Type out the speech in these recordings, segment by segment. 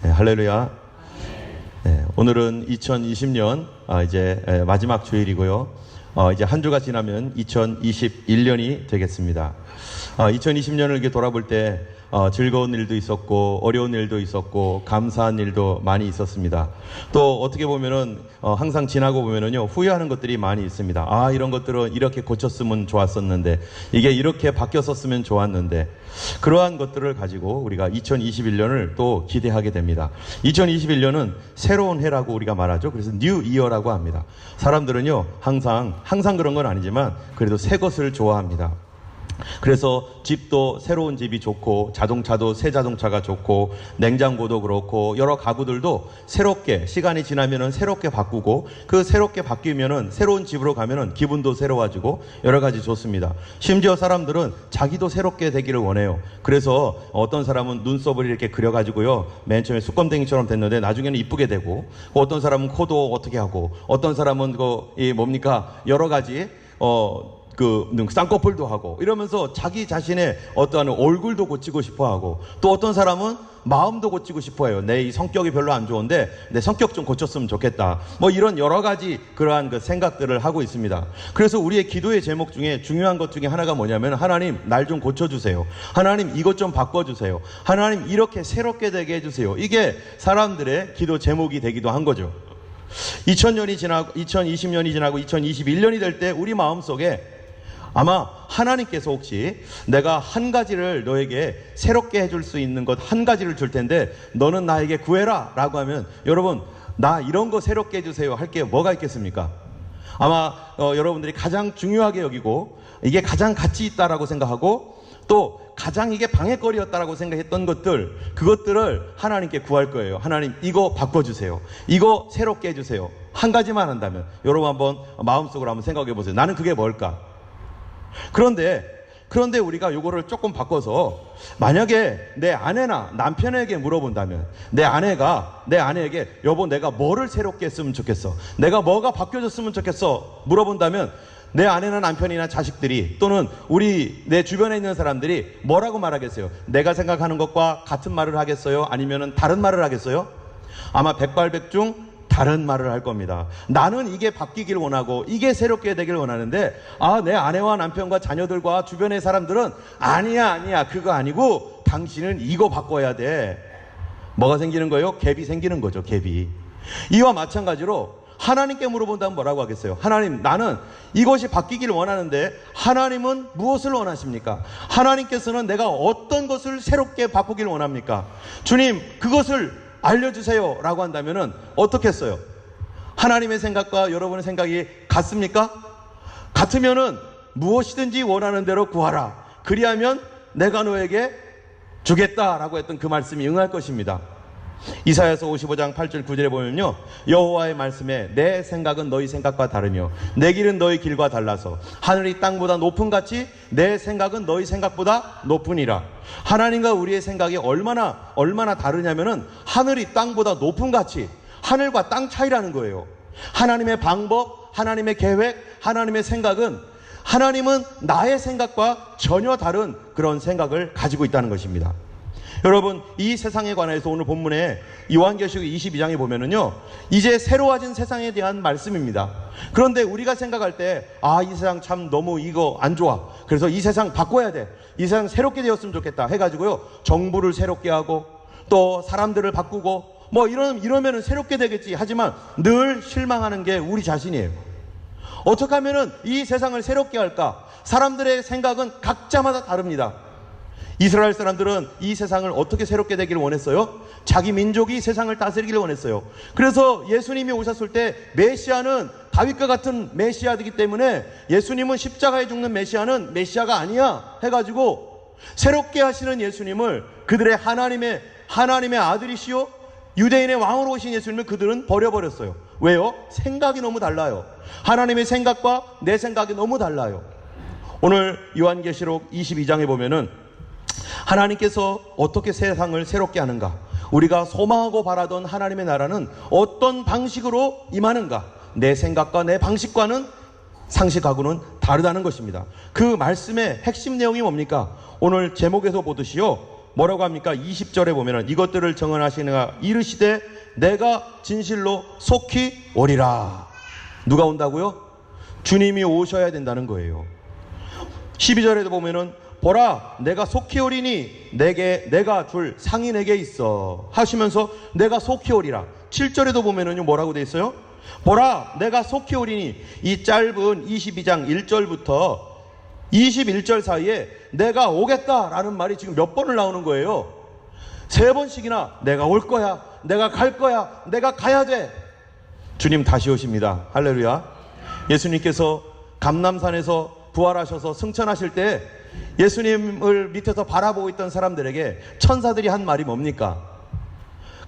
네, 할렐루야. 네, 오늘은 2020년 이제 마지막 주일이고요. 이제 한 주가 지나면 2021년이 되겠습니다. 2020년을 이렇게 돌아볼 때 즐거운 일도 있었고 어려운 일도 있었고 감사한 일도 많이 있었습니다. 또 어떻게 보면은 항상 지나고 보면은요 후회하는 것들이 많이 있습니다. 이런 것들은 이렇게 고쳤으면 좋았었는데, 이게 이렇게 바뀌었었으면 좋았는데, 그러한 것들을 가지고 우리가 2021년을 또 기대하게 됩니다. 2021년은 새로운 해라고 우리가 말하죠. 그래서 뉴 이어라고 합니다. 사람들은요 항상 그런 건 아니지만 그래도 새 것을 좋아합니다. 그래서 집도 새로운 집이 좋고, 자동차도 새 자동차가 좋고, 냉장고도 그렇고, 여러 가구들도 새롭게 시간이 지나면은 새롭게 바꾸고, 그 새롭게 바뀌면은 새로운 집으로 가면은 기분도 새로워지고 여러 가지 좋습니다. 심지어 사람들은 자기도 새롭게 되기를 원해요. 그래서 어떤 사람은 눈썹을 이렇게 그려가지고요 맨 처음에 숯검댕이처럼 됐는데 나중에는 이쁘게 되고, 어떤 사람은 코도 어떻게 하고, 어떤 사람은 여러 가지 쌍꺼풀도 하고 이러면서 자기 자신의 어떠한 얼굴도 고치고 싶어 하고, 또 어떤 사람은 마음도 고치고 싶어 해요. 내 이 성격이 별로 안 좋은데 내 성격 좀 고쳤으면 좋겠다. 이런 여러 가지 그러한 생각들을 하고 있습니다. 그래서 우리의 기도의 제목 중에 중요한 것 중에 하나가 뭐냐면, 하나님 날 좀 고쳐주세요. 하나님 이것 좀 바꿔주세요. 하나님 이렇게 새롭게 되게 해주세요. 이게 사람들의 기도 제목이 되기도 한 거죠. 2020년이 지나고 2021년이 될 때 우리 마음속에 아마 하나님께서 혹시 내가 한 가지를 너에게 새롭게 해줄 수 있는 것 한 가지를 줄 텐데 너는 나에게 구해라 라고 하면, 여러분 나 이런 거 새롭게 해주세요 할 게 뭐가 있겠습니까? 아마 여러분들이 가장 중요하게 여기고 이게 가장 가치 있다라고 생각하고 또 가장 이게 방해거리였다라고 생각했던 그것들을 하나님께 구할 거예요. 하나님 이거 바꿔주세요. 이거 새롭게 해주세요. 한 가지만 한다면 여러분 한번 마음속으로 한번 생각해 보세요. 나는 그게 뭘까? 그런데 우리가 요거를 조금 바꿔서, 만약에 내 아내나 남편에게 물어본다면, 내 아내에게 여보 내가 뭐를 새롭게 했으면 좋겠어, 내가 뭐가 바뀌어졌으면 좋겠어 물어본다면, 내 아내나 남편이나 자식들이 또는 내 주변에 있는 사람들이 뭐라고 말하겠어요? 내가 생각하는 것과 같은 말을 하겠어요? 아니면 다른 말을 하겠어요? 아마 백발백중 다른 말을 할 겁니다. 나는 이게 바뀌길 원하고 이게 새롭게 되길 원하는데, 내 아내와 남편과 자녀들과 주변의 사람들은 아니야 그거 아니고 당신은 이거 바꿔야 돼. 뭐가 생기는 거예요? 갭이 생기는 거죠. 갭이. 이와 마찬가지로 하나님께 물어본다면 뭐라고 하겠어요? 하나님 나는 이것이 바뀌길 원하는데 하나님은 무엇을 원하십니까? 하나님께서는 내가 어떤 것을 새롭게 바꾸길 원합니까? 주님 그것을 알려주세요 라고 한다면은 어떻겠어요? 하나님의 생각과 여러분의 생각이 같습니까? 같으면은 무엇이든지 원하는 대로 구하라, 그리하면 내가 너에게 주겠다라고 했던 그 말씀이 응할 것입니다. 이사야서 55장 8절 9절에 보면요, 여호와의 말씀에 내 생각은 너희 생각과 다르며 내 길은 너희 길과 달라서 하늘이 땅보다 높은 같이 내 생각은 너희 생각보다 높으니라. 하나님과 우리의 생각이 얼마나 다르냐면은 하늘이 땅보다 높은 같이, 하늘과 땅 차이라는 거예요. 하나님의 방법, 하나님의 계획, 하나님의 생각은, 하나님은 나의 생각과 전혀 다른 그런 생각을 가지고 있다는 것입니다. 여러분 이 세상에 관해서 오늘 본문에 요한계시록 22장에 보면은요, 이제 새로워진 세상에 대한 말씀입니다. 그런데 우리가 생각할 때 이 세상 참 너무 이거 안 좋아, 그래서 이 세상 바꿔야 돼, 이 세상 새롭게 되었으면 좋겠다 해가지고요 정부를 새롭게 하고 또 사람들을 바꾸고 이러면은 새롭게 되겠지 하지만 늘 실망하는 게 우리 자신이에요. 어떻게 하면은 이 세상을 새롭게 할까? 사람들의 생각은 각자마다 다릅니다. 이스라엘 사람들은 이 세상을 어떻게 새롭게 되기를 원했어요? 자기 민족이 세상을 다스리기를 원했어요. 그래서 예수님이 오셨을 때 메시아는 다윗과 같은 메시아이기 때문에, 예수님은 십자가에 죽는 메시아는 메시아가 아니야 해가지고 새롭게 하시는 예수님을, 그들의 하나님의 아들이시요 유대인의 왕으로 오신 예수님을 그들은 버려버렸어요. 왜요? 생각이 너무 달라요. 하나님의 생각과 내 생각이 너무 달라요. 오늘 요한계시록 22장에 보면은 하나님께서 어떻게 세상을 새롭게 하는가, 우리가 소망하고 바라던 하나님의 나라는 어떤 방식으로 임하는가, 내 생각과 내 방식과는, 상식하고는 다르다는 것입니다. 그 말씀의 핵심 내용이 뭡니까? 오늘 제목에서 보듯이요, 뭐라고 합니까? 20절에 보면은 이것들을 정언하시느가 이르시되 내가 진실로 속히 오리라. 누가 온다고요? 주님이 오셔야 된다는 거예요. 12절에도 보면은 보라 내가 속히 오리니 내가 줄 상이 내게 있어 하시면서 내가 속히 오리라. 7절에도 보면은요 뭐라고 돼 있어요? 보라 내가 속히 오리니. 이 짧은 22장 1절부터 21절 사이에 내가 오겠다라는 말이 지금 몇 번을 나오는 거예요. 3번씩이나 내가 올 거야, 내가 갈 거야, 내가 가야 돼. 주님 다시 오십니다. 할렐루야. 예수님께서 감람산에서 부활하셔서 승천하실 때 예수님을 밑에서 바라보고 있던 사람들에게 천사들이 한 말이 뭡니까?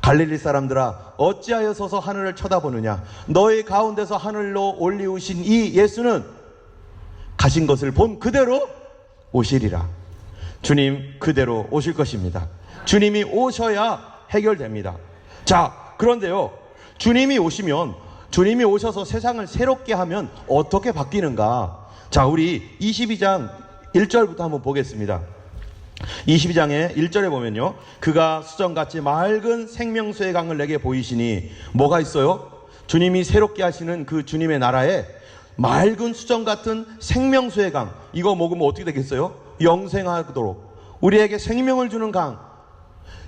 갈릴리 사람들아 어찌하여 서서 하늘을 쳐다보느냐. 너희 가운데서 하늘로 올리우신 이 예수는 가신 것을 본 그대로 오시리라. 주님 그대로 오실 것입니다. 주님이 오셔야 해결됩니다. 자, 그런데요, 주님이 오시면, 주님이 오셔서 세상을 새롭게 하면 어떻게 바뀌는가? 자, 우리 22장 1절부터 한번 보겠습니다. 22장의 1절에 보면요, 그가 수정같이 맑은 생명수의 강을 내게 보이시니 뭐가 있어요? 주님이 새롭게 하시는 그 주님의 나라에 맑은 수정 같은 생명수의 강, 이거 먹으면 어떻게 되겠어요? 영생하도록 우리에게 생명을 주는 강.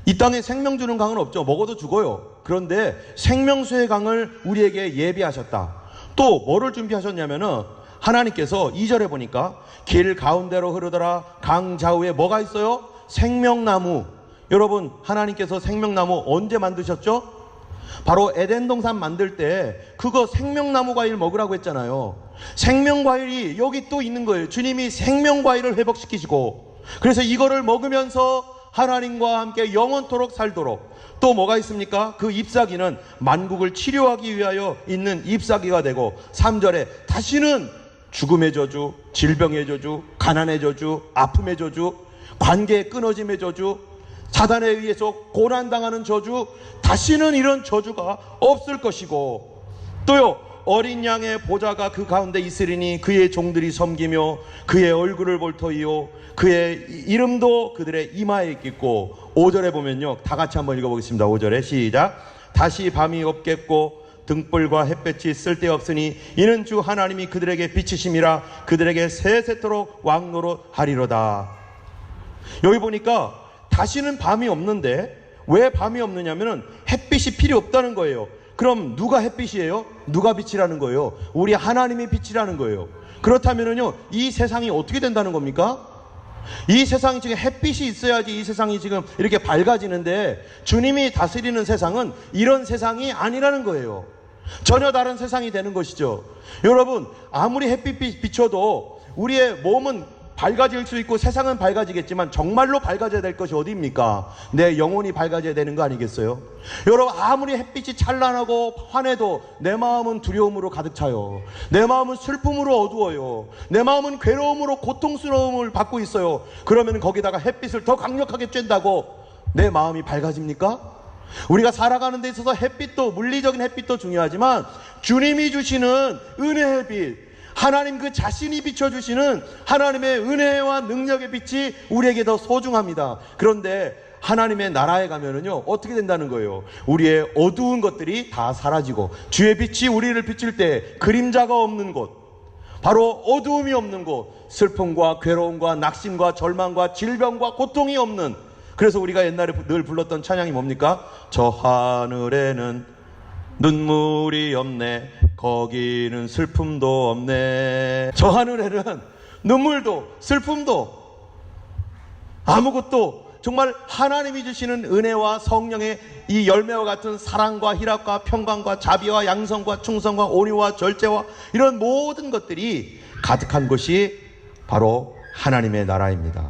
이 땅에 생명 주는 강은 없죠. 먹어도 죽어요. 그런데 생명수의 강을 우리에게 예비하셨다. 또 뭐를 준비하셨냐면은 하나님께서 2절에 보니까 길 가운데로 흐르더라 강 좌우에 뭐가 있어요? 생명나무. 여러분, 하나님께서 생명나무 언제 만드셨죠? 바로 에덴 동산 만들 때 그거 생명나무 과일 먹으라고 했잖아요. 생명과일이 여기 또 있는 거예요. 주님이 생명과일을 회복시키시고, 그래서 이거를 먹으면서 하나님과 함께 영원토록 살도록. 또 뭐가 있습니까? 그 잎사귀는 만국을 치료하기 위하여 있는 잎사귀가 되고, 3절에 다시는 죽음의 저주, 질병의 저주, 가난의 저주, 아픔의 저주, 관계의 끊어짐의 저주, 사단에 의해서 고난당하는 저주, 다시는 이런 저주가 없을 것이고, 또요, 어린 양의 보좌가 그 가운데 있으리니 그의 종들이 섬기며 그의 얼굴을 볼 터이요 그의 이름도 그들의 이마에 있겠고. 5절에 보면요, 다 같이 한번 읽어보겠습니다. 5절에 시작. 다시 밤이 없겠고 등불과 햇볕이 쓸데없으니 이는 주 하나님이 그들에게 비치심이라 그들에게 세세토록 왕노릇 하리로다. 여기 보니까 다시는 밤이 없는데, 왜 밤이 없느냐면은 햇빛이 필요 없다는 거예요. 그럼 누가 햇빛이에요? 누가 빛이라는 거예요? 우리 하나님이 빛이라는 거예요. 그렇다면은요, 이 세상이 어떻게 된다는 겁니까? 이 세상이 지금 햇빛이 있어야지 이 세상이 지금 이렇게 밝아지는데, 주님이 다스리는 세상은 이런 세상이 아니라는 거예요. 전혀 다른 세상이 되는 것이죠. 여러분, 아무리 햇빛이 비춰도 우리의 몸은 밝아질 수 있고 세상은 밝아지겠지만 정말로 밝아져야 될 것이 어디입니까? 내 영혼이 밝아져야 되는 거 아니겠어요? 여러분, 아무리 햇빛이 찬란하고 환해도 내 마음은 두려움으로 가득 차요. 내 마음은 슬픔으로 어두워요. 내 마음은 괴로움으로 고통스러움을 받고 있어요. 그러면 거기다가 햇빛을 더 강력하게 쬐다고 내 마음이 밝아집니까? 우리가 살아가는 데 있어서 햇빛도, 물리적인 햇빛도 중요하지만 주님이 주시는 은혜의 빛, 하나님 그 자신이 비춰주시는 하나님의 은혜와 능력의 빛이 우리에게 더 소중합니다. 그런데 하나님의 나라에 가면은요, 어떻게 된다는 거예요? 우리의 어두운 것들이 다 사라지고 주의 빛이 우리를 비출 때 그림자가 없는 곳, 바로 어두움이 없는 곳, 슬픔과 괴로움과 낙심과 절망과 질병과 고통이 없는, 그래서 우리가 옛날에 늘 불렀던 찬양이 뭡니까? 저 하늘에는 눈물이 없네, 거기는 슬픔도 없네. 저 하늘에는 눈물도 슬픔도 아무것도, 정말 하나님이 주시는 은혜와 성령의 이 열매와 같은 사랑과 희락과 평강과 자비와 양성과 충성과 온유와 절제와 이런 모든 것들이 가득한 곳이 바로 하나님의 나라입니다.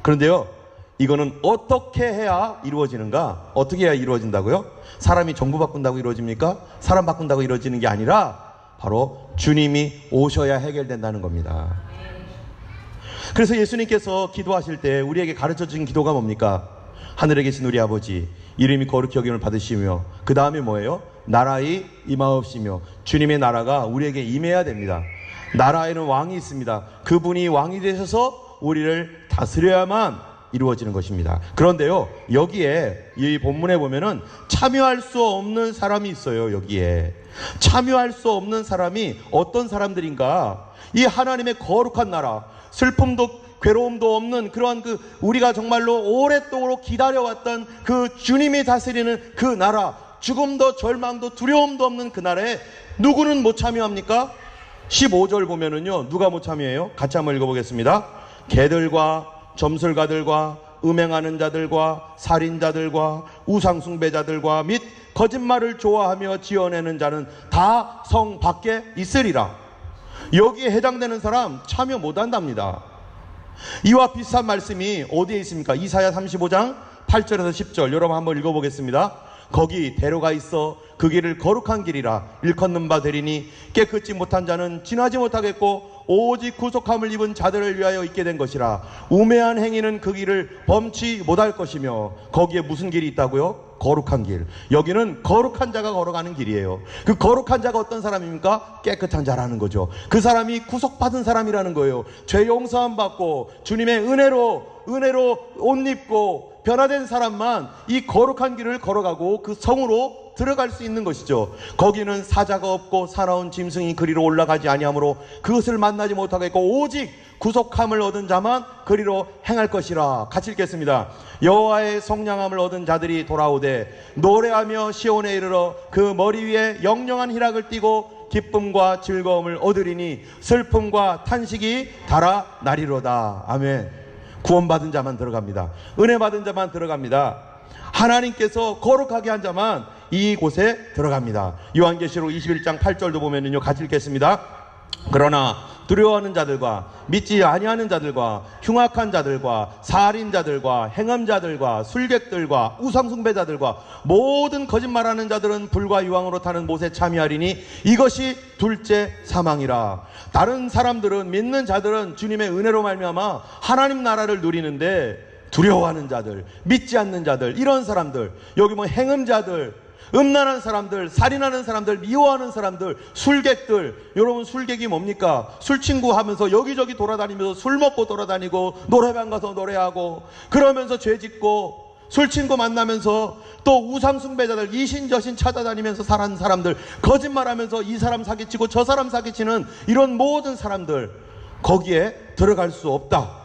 그런데요, 이거는 어떻게 해야 이루어지는가? 어떻게 해야 이루어진다고요? 사람이 정부 바꾼다고 이루어집니까? 사람 바꾼다고 이루어지는 게 아니라 바로 주님이 오셔야 해결된다는 겁니다. 그래서 예수님께서 기도하실 때 우리에게 가르쳐 주신 기도가 뭡니까? 하늘에 계신 우리 아버지, 이름이 거룩히 여김을 받으시며, 그 다음에 뭐예요? 나라의 임하옵시며. 주님의 나라가 우리에게 임해야 됩니다. 나라에는 왕이 있습니다. 그분이 왕이 되셔서 우리를 다스려야만 이루어지는 것입니다. 그런데요, 여기에 이 본문에 보면은 참여할 수 없는 사람이 있어요. 여기에 참여할 수 없는 사람이 어떤 사람들인가? 이 하나님의 거룩한 나라, 슬픔도 괴로움도 없는 그러한 우리가 정말로 오랫동안 기다려왔던 그 주님이 다스리는 그 나라, 죽음도 절망도 두려움도 없는 그 나라에 누구는 못 참여합니까? 15절 보면은요, 누가 못 참여해요? 같이 한번 읽어보겠습니다. 개들과 점술가들과 음행하는 자들과 살인자들과 우상숭배자들과 및 거짓말을 좋아하며 지어내는 자는 다 성 밖에 있으리라. 여기에 해당되는 사람 참여 못한답니다. 이와 비슷한 말씀이 어디에 있습니까? 이사야 35장 8절에서 10절 여러분 한번 읽어보겠습니다. 거기 대로가 있어 그 길을 거룩한 길이라 일컫는 바 되리니 깨끗이 못한 자는 지나지 못하겠고 오직 구속함을 입은 자들을 위하여 있게 된 것이라. 우매한 행위는 그 길을 범치 못할 것이며. 거기에 무슨 길이 있다고요? 거룩한 길. 여기는 거룩한 자가 걸어가는 길이에요. 그 거룩한 자가 어떤 사람입니까? 깨끗한 자라는 거죠. 그 사람이 구속받은 사람이라는 거예요. 죄 용서함 받고 주님의 은혜로 옷 입고 변화된 사람만 이 거룩한 길을 걸어가고 그 성으로 들어갈 수 있는 것이죠. 거기는 사자가 없고 사나운 짐승이 그리로 올라가지 아니하므로 그것을 만나지 못하겠고 오직 구속함을 얻은 자만 그리로 행할 것이라. 같이 읽겠습니다. 여호와의 성량함을 얻은 자들이 돌아오되 노래하며 시온에 이르러 그 머리 위에 영영한 희락을 띠고 기쁨과 즐거움을 얻으리니 슬픔과 탄식이 달아나리로다. 아멘. 구원받은 자만 들어갑니다. 은혜 받은 자만 들어갑니다. 하나님께서 거룩하게 한 자만 이곳에 들어갑니다. 요한계시록 21장 8절도 보면은요, 같이 읽겠습니다. 그러나 두려워하는 자들과 믿지 아니하는 자들과 흉악한 자들과 살인자들과 행음자들과 술객들과 우상숭배자들과 모든 거짓말하는 자들은 불과 유황으로 타는 못에 참여하리니 이것이 둘째 사망이라. 다른 사람들은, 믿는 자들은 주님의 은혜로 말미암아 하나님 나라를 누리는데 두려워하는 자들, 믿지 않는 자들, 이런 사람들, 여기 뭐 행음자들, 음란한 사람들, 살인하는 사람들, 미워하는 사람들, 술객들. 여러분, 술객이 뭡니까? 술친구 하면서 여기저기 돌아다니면서 술 먹고 돌아다니고 노래방 가서 노래하고 그러면서 죄 짓고 술친구 만나면서 또 우상숭배자들, 이신저신 찾아다니면서 사는 사람들, 거짓말하면서 이 사람 사기치고 저 사람 사기치는 이런 모든 사람들, 거기에 들어갈 수 없다.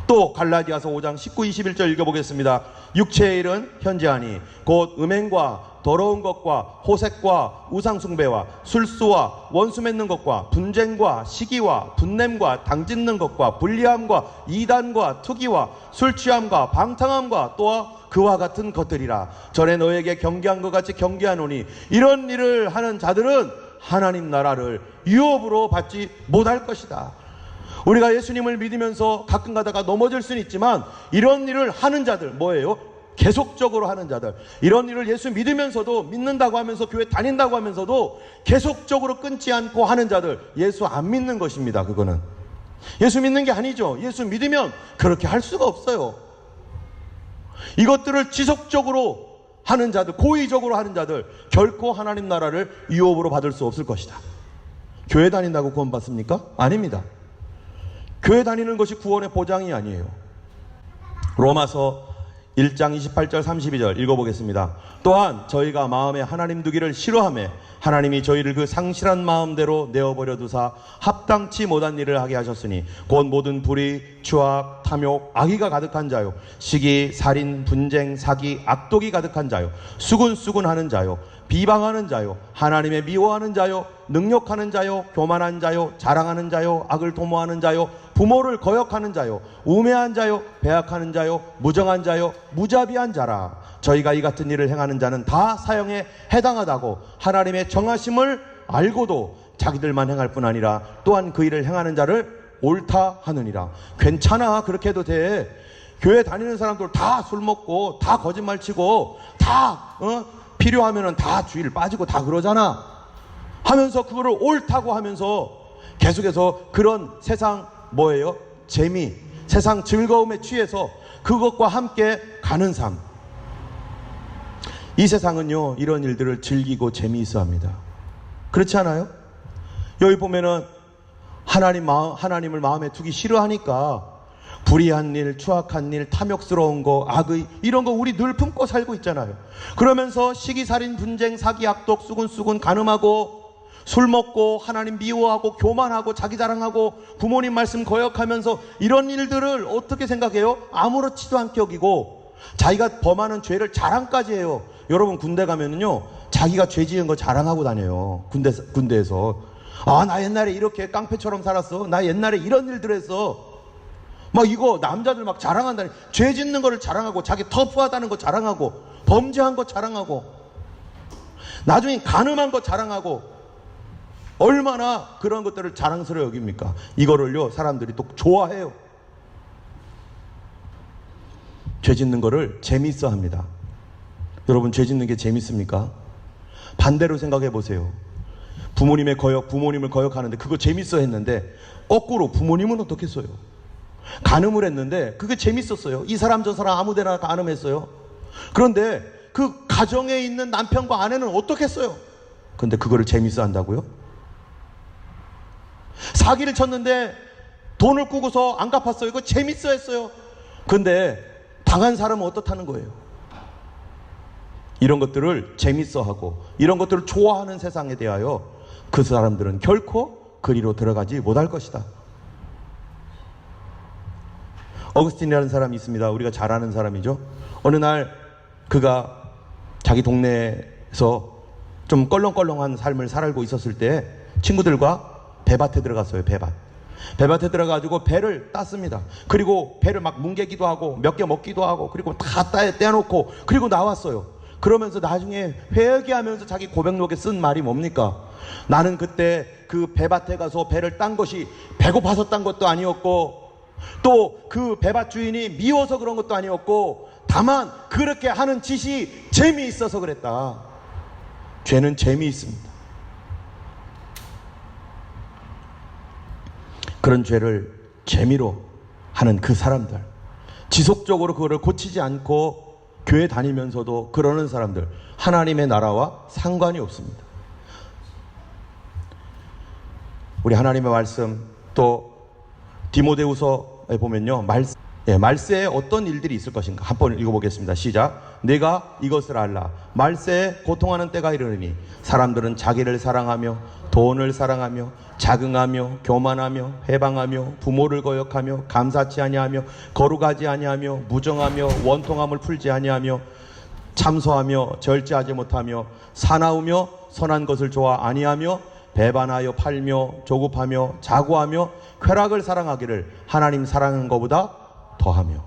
또 갈라디아서 5장 19, 21절 읽어보겠습니다. 육체의 일은 현재하니 곧 음행과 더러운 것과 호색과 우상숭배와 술수와 원수 맺는 것과 분쟁과 시기와 분냄과 당짓는 것과 불리함과 이단과 투기와 술취함과 방탕함과 또한 그와 같은 것들이라. 전에 너에게 경계한 것 같이 경계하노니 이런 일을 하는 자들은 하나님 나라를 유업으로 받지 못할 것이다. 우리가 예수님을 믿으면서 가끔 가다가 넘어질 수는 있지만 이런 일을 하는 자들, 뭐예요? 계속적으로 하는 자들, 이런 일을 예수 믿으면서도, 믿는다고 하면서 교회 다닌다고 하면서도 계속적으로 끊지 않고 하는 자들, 예수 안 믿는 것입니다. 그거는 예수 믿는 게 아니죠. 예수 믿으면 그렇게 할 수가 없어요. 이것들을 지속적으로 하는 자들, 고의적으로 하는 자들, 결코 하나님 나라를 유업으로 받을 수 없을 것이다. 교회 다닌다고 구원 받습니까? 아닙니다. 교회 다니는 것이 구원의 보장이 아니에요. 로마서 1장 28절 32절 읽어보겠습니다. 또한 저희가 마음에 하나님 두기를 싫어하며 하나님이 저희를 그 상실한 마음대로 내어버려 두사 합당치 못한 일을 하게 하셨으니 곧 모든 불의, 추악, 탐욕, 악의가 가득한 자요, 시기, 살인, 분쟁, 사기, 악독이 가득한 자요, 수군수군하는 자요, 비방하는 자요, 하나님의 미워하는 자요, 능욕하는 자요, 교만한 자요, 자랑하는 자요, 악을 도모하는 자요, 부모를 거역하는 자요, 우매한 자요, 배악하는 자요, 무정한 자요, 무자비한 자라. 저희가 이 같은 일을 행하는 자는 다 사형에 해당하다고 하나님의 정하심을 알고도 자기들만 행할 뿐 아니라 또한 그 일을 행하는 자를 옳다 하느니라. 괜찮아, 그렇게 해도 돼. 교회 다니는 사람들 다 술 먹고 다 거짓말 치고 다 필요하면은 다 주일 빠지고 다 그러잖아 하면서 그거를 옳다고 하면서 계속해서 그런 세상 뭐예요? 재미, 세상 즐거움에 취해서 그것과 함께 가는 삶. 이 세상은요, 이런 일들을 즐기고 재미있어 합니다. 그렇지 않아요? 여기 보면은 하나님을 마음에 두기 싫어하니까 불의한 일, 추악한 일, 탐욕스러운 거, 악의, 이런 거 우리 늘 품고 살고 있잖아요. 그러면서 시기살인, 분쟁, 사기, 악독, 수군수군, 간음하고, 술 먹고, 하나님 미워하고, 교만하고, 자기 자랑하고, 부모님 말씀 거역하면서 이런 일들을 어떻게 생각해요? 아무렇지도 않게 여기고 자기가 범하는 죄를 자랑까지 해요. 여러분, 군대 가면은요, 자기가 죄 지은 거 자랑하고 다녀요. 군대에서. 아, 나 옛날에 이렇게 깡패처럼 살았어. 나 옛날에 이런 일들 했어. 막 이거 남자들 막 자랑한다니. 죄 짓는 거를 자랑하고, 자기 터프하다는 거 자랑하고, 범죄한 거 자랑하고, 나중에 간음한 거 자랑하고, 얼마나 그런 것들을 자랑스러워 여깁니까? 이거를요, 사람들이 또 좋아해요. 죄 짓는 거를 재밌어 합니다. 여러분, 죄 짓는 게 재밌습니까? 반대로 생각해 보세요. 부모님을 거역하는데 그거 재밌어 했는데, 거꾸로 부모님은 어떻겠어요? 간음을 했는데 그게 재밌었어요. 이 사람 저 사람 아무데나 간음했어요. 그런데 그 가정에 있는 남편과 아내는 어떻겠어요? 그런데 그거를 재밌어 한다고요? 사기를 쳤는데 돈을 꾸고서 안 갚았어요. 이거 재밌어 했어요. 그런데 당한 사람은 어떻다는 거예요? 이런 것들을 재밌어 하고 이런 것들을 좋아하는 세상에 대하여 그 사람들은 결코 그리로 들어가지 못할 것이다. 어거스틴이라는 사람이 있습니다. 우리가 잘 아는 사람이죠. 어느 날 그가 자기 동네에서 좀 껄렁껄렁한 삶을 살고 있었을 때 친구들과 배밭에 들어갔어요. 배밭에 들어가지고 배를 땄습니다. 그리고 배를 막 뭉개기도 하고 몇 개 먹기도 하고 그리고 다 떼어놓고 그리고 나왔어요. 그러면서 나중에 회개하면서 자기 고백록에 쓴 말이 뭡니까? 나는 그때 그 배밭에 가서 배를 딴 것이 배고파서 딴 것도 아니었고 또 그 배밭 주인이 미워서 그런 것도 아니었고 다만 그렇게 하는 짓이 재미있어서 그랬다. 죄는 재미있습니다. 그런 죄를 재미로 하는 그 사람들, 지속적으로 그거를 고치지 않고 교회 다니면서도 그러는 사람들, 하나님의 나라와 상관이 없습니다. 우리 하나님의 말씀 또 디모데후서에 보면요, 말세에 어떤 일들이 있을 것인가 한번 읽어보겠습니다. 시작. 내가 이것을 알라. 말세에 고통하는 때가 이르니 사람들은 자기를 사랑하며 돈을 사랑하며 자긍하며 교만하며 해방하며 부모를 거역하며 감사치 아니하며 거룩하지 아니하며 무정하며 원통함을 풀지 아니하며 참소하며 절제하지 못하며 사나우며 선한 것을 좋아 아니하며 배반하여 팔며 조급하며 자고하며 쾌락을 사랑하기를 하나님 사랑하는 것보다 더하며.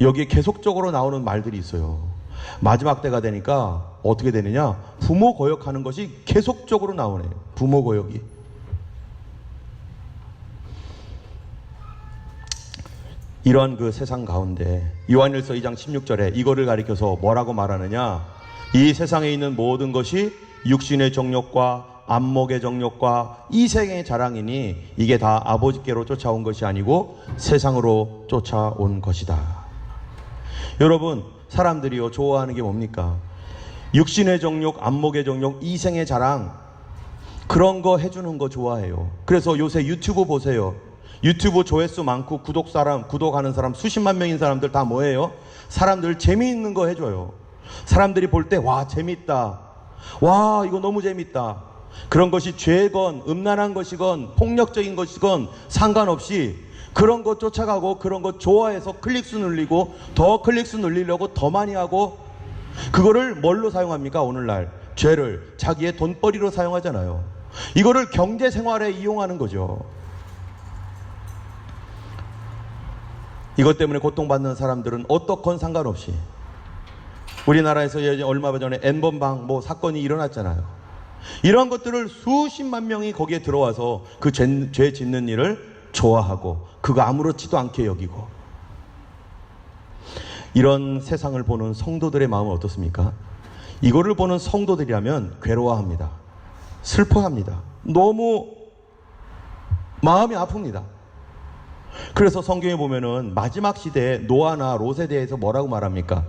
여기에 계속적으로 나오는 말들이 있어요. 마지막 때가 되니까 어떻게 되느냐, 부모 거역하는 것이 계속적으로 나오네요. 부모 거역이. 이런 그 세상 가운데 요한일서 2장 16절에 이거를 가리켜서 뭐라고 말하느냐, 이 세상에 있는 모든 것이 육신의 정욕과 안목의 정욕과 이생의 자랑이니 이게 다 아버지께로 쫓아온 것이 아니고 세상으로 쫓아온 것이다. 여러분, 사람들이요 좋아하는 게 뭡니까? 육신의 정욕, 안목의 정욕, 이생의 자랑, 그런 거 해주는 거 좋아해요. 그래서 요새 유튜브 보세요. 유튜브 조회수 많고 구독하는 사람 수십만 명인 사람들 다 뭐예요? 사람들 재미있는 거 해줘요. 사람들이 볼 때 와 재밌다, 와 이거 너무 재밌다. 그런 것이 죄건 음란한 것이건 폭력적인 것이건 상관없이 그런 거 쫓아가고 그런 거 좋아해서 클릭수 늘리고 더 클릭수 늘리려고 더 많이 하고, 그거를 뭘로 사용합니까? 오늘날 죄를 자기의 돈벌이로 사용하잖아요. 이거를 경제생활에 이용하는 거죠. 이것 때문에 고통받는 사람들은 어떻건 상관없이, 우리나라에서 얼마 전에 N번방 사건이 일어났잖아요. 이런 것들을 수십만 명이 거기에 들어와서 그 죄 짓는 일을 좋아하고 그거 아무렇지도 않게 여기고, 이런 세상을 보는 성도들의 마음은 어떻습니까? 이거를 보는 성도들이라면 괴로워합니다. 슬퍼합니다. 너무 마음이 아픕니다. 그래서 성경에 보면은 마지막 시대에 노아나 롯에 대해서 뭐라고 말합니까?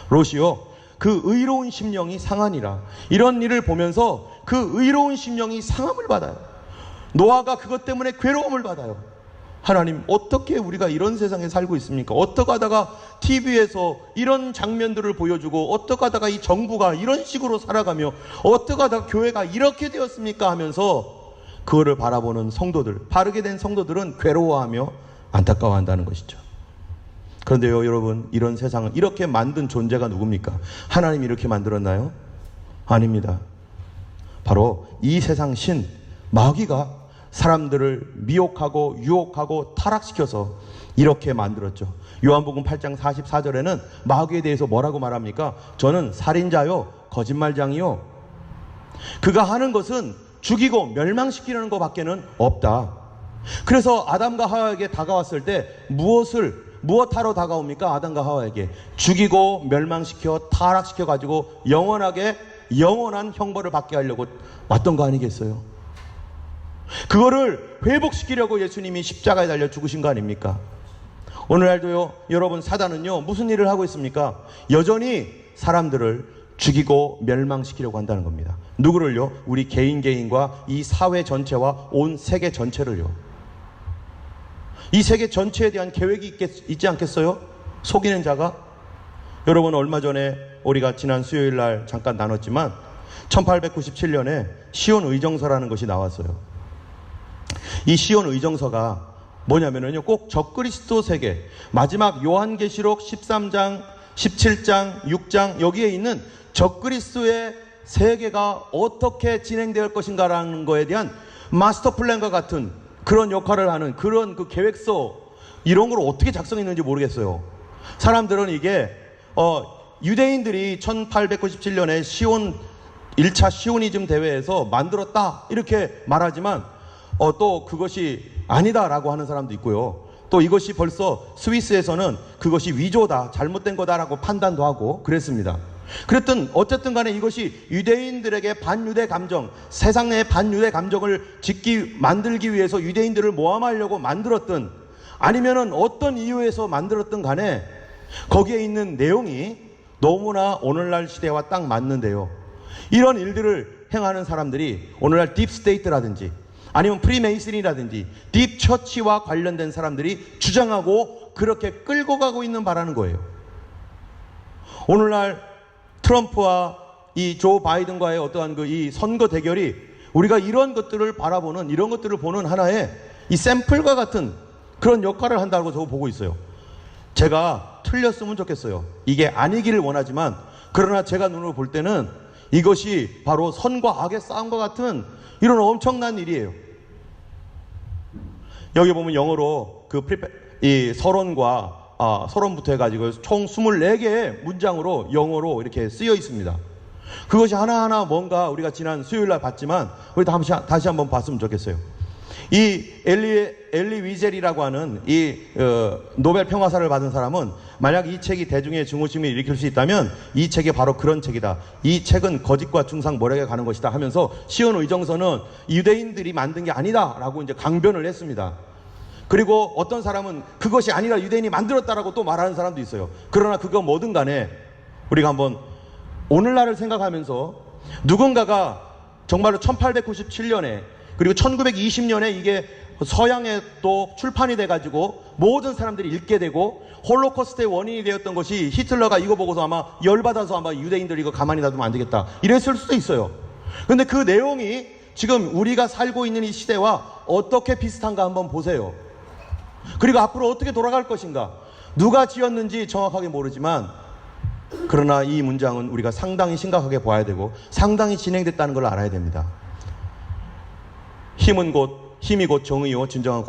롯이요, 그 의로운 심령이 상하니라. 이런 일을 보면서 그 의로운 심령이 상함을 받아요. 노아가 그것 때문에 괴로움을 받아요. 하나님, 어떻게 우리가 이런 세상에 살고 있습니까? 어떻게 하다가 TV에서 이런 장면들을 보여주고, 어떻게 하다가 이 정부가 이런 식으로 살아가며, 어떻게 하다가 교회가 이렇게 되었습니까? 하면서 그거를 바라보는 성도들, 바르게 된 성도들은 괴로워하며 안타까워한다는 것이죠. 그런데요, 여러분, 이런 세상을 이렇게 만든 존재가 누굽니까? 하나님이 이렇게 만들었나요? 아닙니다. 바로 이 세상 신 마귀가 사람들을 미혹하고 유혹하고 타락시켜서 이렇게 만들었죠. 요한복음 8장 44절에는 마귀에 대해서 뭐라고 말합니까? 저는 살인자요, 거짓말장이요. 그가 하는 것은 죽이고 멸망시키는 것밖에는 없다. 그래서 아담과 하와에게 다가왔을 때 무엇하러 다가옵니까? 아담과 하와에게 죽이고 멸망시켜 타락시켜 가지고 영원한 형벌을 받게 하려고 왔던 거 아니겠어요? 그거를 회복시키려고 예수님이 십자가에 달려 죽으신 거 아닙니까? 오늘날도요, 여러분, 사단은요 무슨 일을 하고 있습니까? 여전히 사람들을 죽이고 멸망시키려고 한다는 겁니다. 누구를요? 우리 개인과 이 사회 전체와 온 세계 전체를요. 이 세계 전체에 대한 계획이 있지 않겠어요? 속이는 자가? 여러분, 얼마 전에 우리가 지난 수요일 날 잠깐 나눴지만 1897년에 시온의정서라는 것이 나왔어요. 이 시온의정서가 뭐냐면요, 꼭 적그리스도 세계, 마지막 요한계시록 13장, 17장, 6장 여기에 있는 적그리스도의 세계가 어떻게 진행될 것인가라는 거에 대한 마스터 플랜과 같은 그런 역할을 하는 그런 그 계획서, 이런 걸 어떻게 작성했는지 모르겠어요. 사람들은 이게 유대인들이 1897년에 1차 시오니즘 대회에서 만들었다 이렇게 말하지만 또 그것이 아니다라고 하는 사람도 있고요. 또 이것이 벌써 스위스에서는 그것이 위조다, 잘못된 거다라고 판단도 하고 그랬습니다. 어쨌든 간에 이것이 유대인들에게 반유대 감정, 세상의 반유대 감정을 만들기 위해서 유대인들을 모함하려고 만들었든 아니면은 어떤 이유에서 만들었든 간에 거기에 있는 내용이 너무나 오늘날 시대와 딱 맞는데요. 이런 일들을 행하는 사람들이 오늘날 딥스테이트라든지 아니면 프리메이슨이라든지 딥처치와 관련된 사람들이 주장하고 그렇게 끌고 가고 있는 바라는 거예요. 오늘날 트럼프와 이 조 바이든과의 어떠한 이 선거 대결이 우리가 이런 것들을 바라보는, 이런 것들을 보는 하나의 이 샘플과 같은 그런 역할을 한다고 저 보고 있어요. 제가 틀렸으면 좋겠어요. 이게 아니기를 원하지만, 그러나 제가 눈으로 볼 때는 이것이 바로 선과 악의 싸움과 같은 이런 엄청난 일이에요. 여기 보면 영어로 이 서론부터 해가지고 총 24개의 문장으로 영어로 이렇게 쓰여 있습니다. 그것이 하나하나 뭔가 우리가 지난 수요일날 봤지만 우리 다시 한번 봤으면 좋겠어요. 이 엘리 위젤이라고 하는 이 노벨 평화상을 받은 사람은 만약 이 책이 대중의 증오심을 일으킬 수 있다면 이 책이 바로 그런 책이다. 이 책은 거짓과 중상 모략에 가는 것이다 하면서 시온의정서는 유대인들이 만든 게 아니다라고 이제 강변을 했습니다. 그리고 어떤 사람은 그것이 아니라 유대인이 만들었다라고 또 말하는 사람도 있어요. 그러나 그거 뭐든 간에 우리가 한번 오늘날을 생각하면서 누군가가 정말로 1897년에 그리고 1920년에 이게 서양에 또 출판이 돼가지고 모든 사람들이 읽게 되고 홀로코스트의 원인이 되었던 것이 히틀러가 이거 보고서 아마 열받아서 아마 유대인들이 이거 가만히 놔두면 안 되겠다 이랬을 수도 있어요. 그런데 그 내용이 지금 우리가 살고 있는 이 시대와 어떻게 비슷한가 한번 보세요. 그리고 앞으로 어떻게 돌아갈 것인가, 누가 지었는지 정확하게 모르지만 그러나 이 문장은 우리가 상당히 심각하게 봐야 되고 상당히 진행됐다는 걸 알아야 됩니다. 힘이 곧 정의요 진정한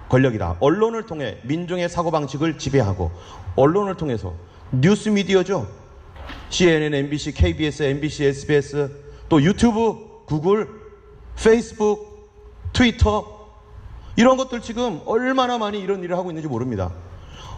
권력이다. 언론을 통해 민중의 사고방식을 지배하고, 언론을 통해서 뉴스 미디어죠. CNN, MBC, KBS, MBC, SBS, 또 유튜브, 구글, 페이스북, 트위터, 이런 것들 지금 얼마나 많이 이런 일을 하고 있는지 모릅니다.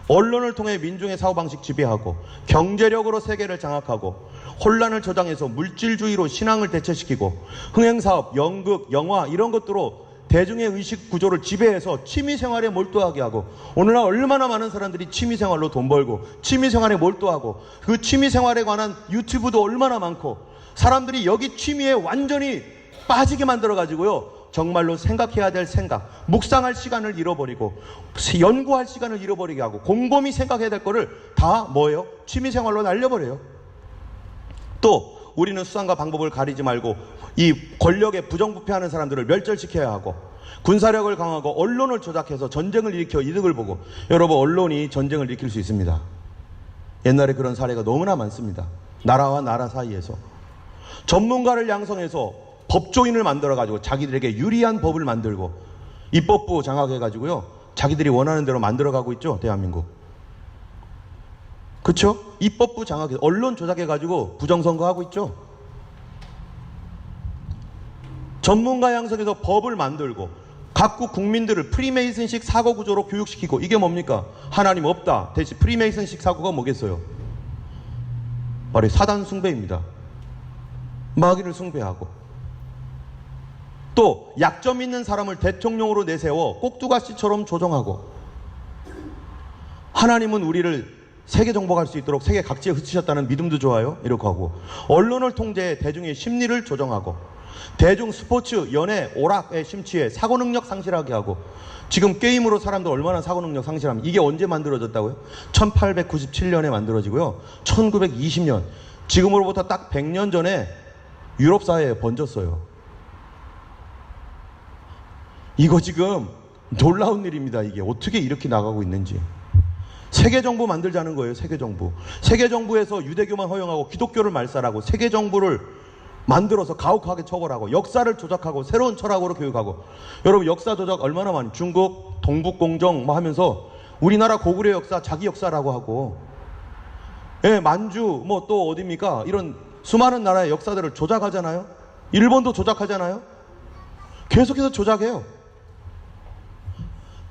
언론을 통해 민중의 사고방식 지배하고, 경제력으로 세계를 장악하고, 혼란을 저장해서 물질주의로 신앙을 대체시키고, 흥행사업, 연극, 영화 이런 것들로 대중의 의식 구조를 지배해서 취미생활에 몰두하게 하고, 오늘날 얼마나 많은 사람들이 취미생활로 돈 벌고 취미생활에 몰두하고, 그 취미생활에 관한 유튜브도 얼마나 많고, 사람들이 여기 취미에 완전히 빠지게 만들어가지고요 정말로 생각해야 될 생각, 묵상할 시간을 잃어버리고 연구할 시간을 잃어버리게 하고 곰곰이 생각해야 될 거를 다 뭐예요? 취미생활로 날려버려요. 또 우리는 수단과 방법을 가리지 말고 이 권력에 부정부패하는 사람들을 멸절시켜야 하고 군사력을 강화하고 언론을 조작해서 전쟁을 일으켜 이득을 보고, 여러분 언론이 전쟁을 일으킬 수 있습니다. 옛날에 그런 사례가 너무나 많습니다. 나라와 나라 사이에서 전문가를 양성해서 법조인을 만들어가지고 자기들에게 유리한 법을 만들고 입법부 장악해가지고요, 자기들이 원하는 대로 만들어가고 있죠. 대한민국. 그렇죠? 입법부 장악해서 언론 조작해가지고 부정선거하고 있죠. 전문가 양성해서 법을 만들고 각국 국민들을 프리메이슨식 사고 구조로 교육시키고, 이게 뭡니까? 하나님 없다. 대신 프리메이슨식 사고가 뭐겠어요? 바로 사단 숭배입니다. 마귀를 숭배하고, 또 약점 있는 사람을 대통령으로 내세워 꼭두가시처럼 조정하고, 하나님은 우리를 세계 정복할 수 있도록 세계 각지에 흩으셨다는 믿음도 좋아요. 이렇게 하고, 언론을 통제해 대중의 심리를 조정하고, 대중 스포츠, 연애, 오락에 심취해 사고 능력 상실하게 하고, 지금 게임으로 사람들 얼마나 사고 능력 상실하면, 이게 언제 만들어졌다고요? 1897년에 만들어지고요, 1920년, 지금으로부터 딱 100년 전에 유럽 사회에 번졌어요. 이거 지금 놀라운 일입니다. 이게 어떻게 이렇게 나가고 있는지. 세계정부 만들자는 거예요. 세계정부. 세계정부에서 유대교만 허용하고 기독교를 말살하고, 세계정부를 만들어서 가혹하게 처벌하고, 역사를 조작하고, 새로운 철학으로 교육하고. 여러분 역사 조작 얼마나 많이, 중국 동북공정 뭐 하면서 우리나라 고구려 역사 자기 역사라고 하고, 예, 만주 뭐 또 어디입니까? 이런 수많은 나라의 역사들을 조작하잖아요. 일본도 조작하잖아요. 계속해서 조작해요.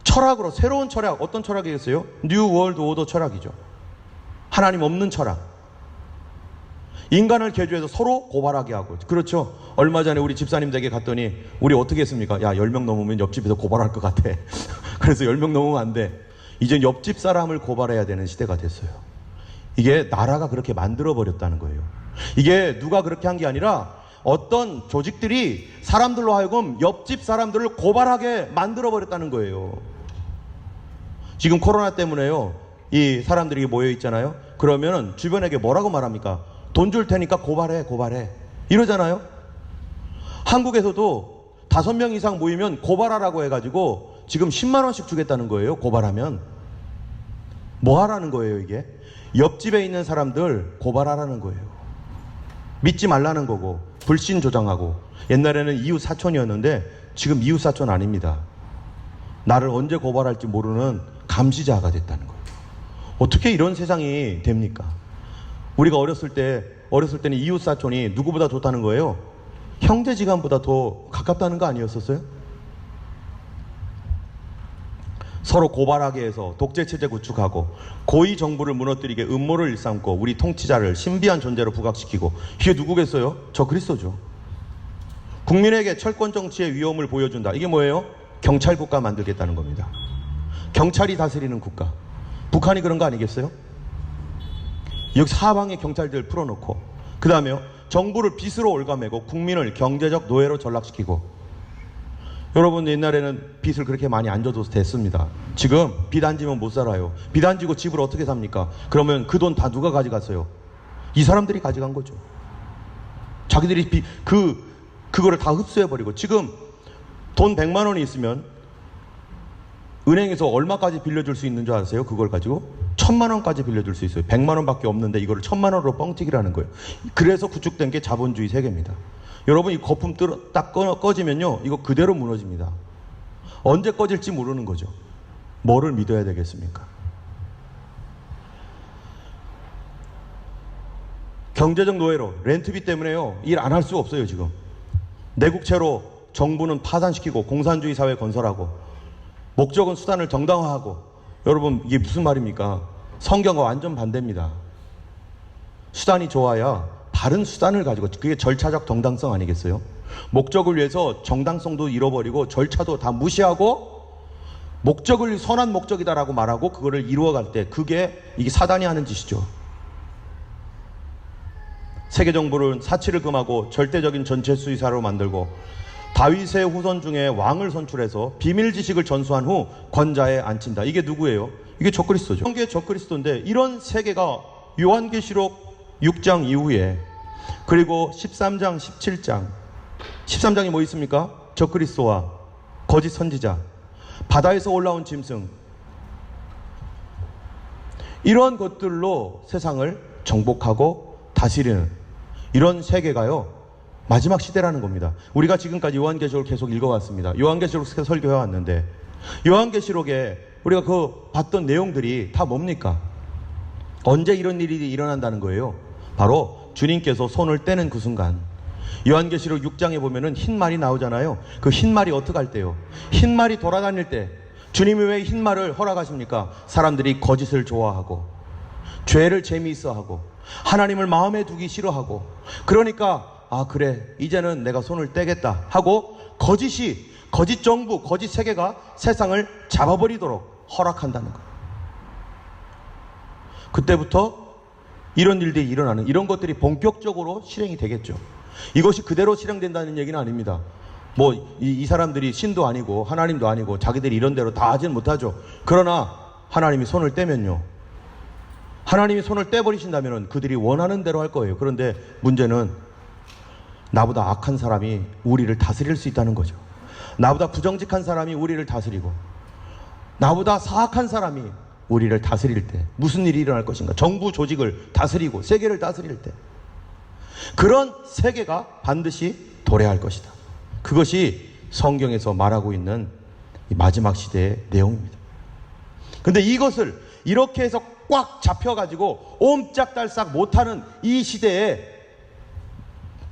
철학으로, 새로운 철학, 어떤 철학이겠어요? 뉴 월드 오더 철학이죠. 하나님 없는 철학. 인간을 개조해서 서로 고발하게 하고. 그렇죠. 얼마 전에 우리 집사님 댁에 갔더니 우리 어떻게 했습니까? 야, 10명 넘으면 옆집에서 고발할 것 같아. 그래서 10명 넘으면 안 돼. 이제 옆집 사람을 고발해야 되는 시대가 됐어요. 이게 나라가 그렇게 만들어버렸다는 거예요. 이게 누가 그렇게 한 게 아니라 어떤 조직들이 사람들로 하여금 옆집 사람들을 고발하게 만들어버렸다는 거예요. 지금 코로나 때문에요, 이 사람들이 모여 있잖아요. 그러면 주변에게 뭐라고 말합니까? 돈 줄 테니까 고발해, 고발해. 이러잖아요. 한국에서도 5명 이상 모이면 고발하라고 해가지고 지금 10만 원씩 주겠다는 거예요. 고발하면. 뭐 하라는 거예요, 이게? 옆집에 있는 사람들 고발하라는 거예요. 믿지 말라는 거고, 불신 조장하고. 옛날에는 이웃 사촌이었는데 지금 이웃 사촌 아닙니다. 나를 언제 고발할지 모르는 감시자가 됐다는 거예요. 어떻게 이런 세상이 됩니까? 우리가 어렸을 때는 이웃 사촌이 누구보다 좋다는 거예요. 형제지간보다 더 가깝다는 거 아니었었어요? 서로 고발하게 해서 독재체제 구축하고, 고위 정부를 무너뜨리게 음모를 일삼고, 우리 통치자를 신비한 존재로 부각시키고. 이게 누구겠어요? 저 그리스도죠. 국민에게 철권 정치의 위험을 보여준다. 이게 뭐예요? 경찰 국가 만들겠다는 겁니다. 경찰이 다스리는 국가. 북한이 그런 거 아니겠어요? 여기 사방에 경찰들 풀어놓고, 그 다음에요, 정부를 빚으로 올가매고 국민을 경제적 노예로 전락시키고. 여러분 옛날에는 빚을 그렇게 많이 안 져도 됐습니다. 지금 빚 안 지면 못 살아요. 빚 안 지고 집을 어떻게 삽니까? 그러면 그 돈 다 누가 가져갔어요? 이 사람들이 가져간 거죠. 자기들이 그거를 다 흡수해버리고. 지금 돈 100만 원이 있으면 은행에서 얼마까지 빌려줄 수 있는 줄 아세요? 그걸 가지고 1000만 원까지 빌려줄 수 있어요. 100만 원밖에 없는데 이거를 1000만 원으로 뻥튀기라는 거예요. 그래서 구축된 게 자본주의 세계입니다. 여러분 이 거품 딱 꺼지면요, 이거 그대로 무너집니다. 언제 꺼질지 모르는 거죠. 뭐를 믿어야 되겠습니까? 경제적 노예로, 렌트비 때문에요, 일 안 할 수가 없어요. 지금 내국채로 정부는 파산시키고 공산주의 사회 건설하고, 목적은 수단을 정당화하고. 여러분 이게 무슨 말입니까? 성경과 완전 반대입니다. 수단이 좋아야 바른 수단을 가지고, 그게 절차적 정당성 아니겠어요? 목적을 위해서 정당성도 잃어버리고 절차도 다 무시하고 목적을 선한 목적이다라고 말하고 그거를 이루어갈 때, 이게 사단이 하는 짓이죠. 세계정부는 사치를 금하고 절대적인 전체 수의사로 만들고, 다윗의 후손 중에 왕을 선출해서 비밀 지식을 전수한 후 권자에 앉힌다. 이게 누구예요? 이게 적그리스도죠. 이게 적그리스도인데, 이런 세계가 요한계시록 6장 이후에, 그리고 13장, 17장, 13장이 뭐 있습니까? 적그리스도와 거짓 선지자, 바다에서 올라온 짐승, 이런 것들로 세상을 정복하고 다스리는 이런 세계가요, 마지막 시대라는 겁니다. 우리가 지금까지 요한계시록을 계속 읽어왔습니다. 요한계시록을 설교해왔는데, 요한계시록에 우리가 그 봤던 내용들이 다 뭡니까? 언제 이런 일이 일어난다는 거예요? 바로 주님께서 손을 떼는 그 순간. 요한계시록 6장에 보면은 흰 말이 나오잖아요. 그 흰 말이 어떻게 할 때요? 흰 말이 돌아다닐 때, 주님이 왜 흰 말을 허락하십니까? 사람들이 거짓을 좋아하고, 죄를 재미있어하고, 하나님을 마음에 두기 싫어하고, 그러니까 아 그래, 이제는 내가 손을 떼겠다 하고 거짓 정부, 거짓 세계가 세상을 잡아버리도록 허락한다는 거예요. 그때부터 이런 일들이 일어나는, 이런 것들이 본격적으로 실행이 되겠죠. 이것이 그대로 실행된다는 얘기는 아닙니다. 뭐 이 사람들이 신도 아니고 하나님도 아니고 자기들이 이런 대로 다 하지는 못하죠. 그러나 하나님이 손을 떼면요, 하나님이 손을 떼버리신다면 그들이 원하는 대로 할 거예요. 그런데 문제는 나보다 악한 사람이 우리를 다스릴 수 있다는 거죠. 나보다 부정직한 사람이 우리를 다스리고, 나보다 사악한 사람이 우리를 다스릴 때 무슨 일이 일어날 것인가? 정부 조직을 다스리고 세계를 다스릴 때 그런 세계가 반드시 도래할 것이다. 그것이 성경에서 말하고 있는 이 마지막 시대의 내용입니다. 근데 이것을 이렇게 해서 꽉 잡혀가지고 옴짝달싹 못하는 이 시대에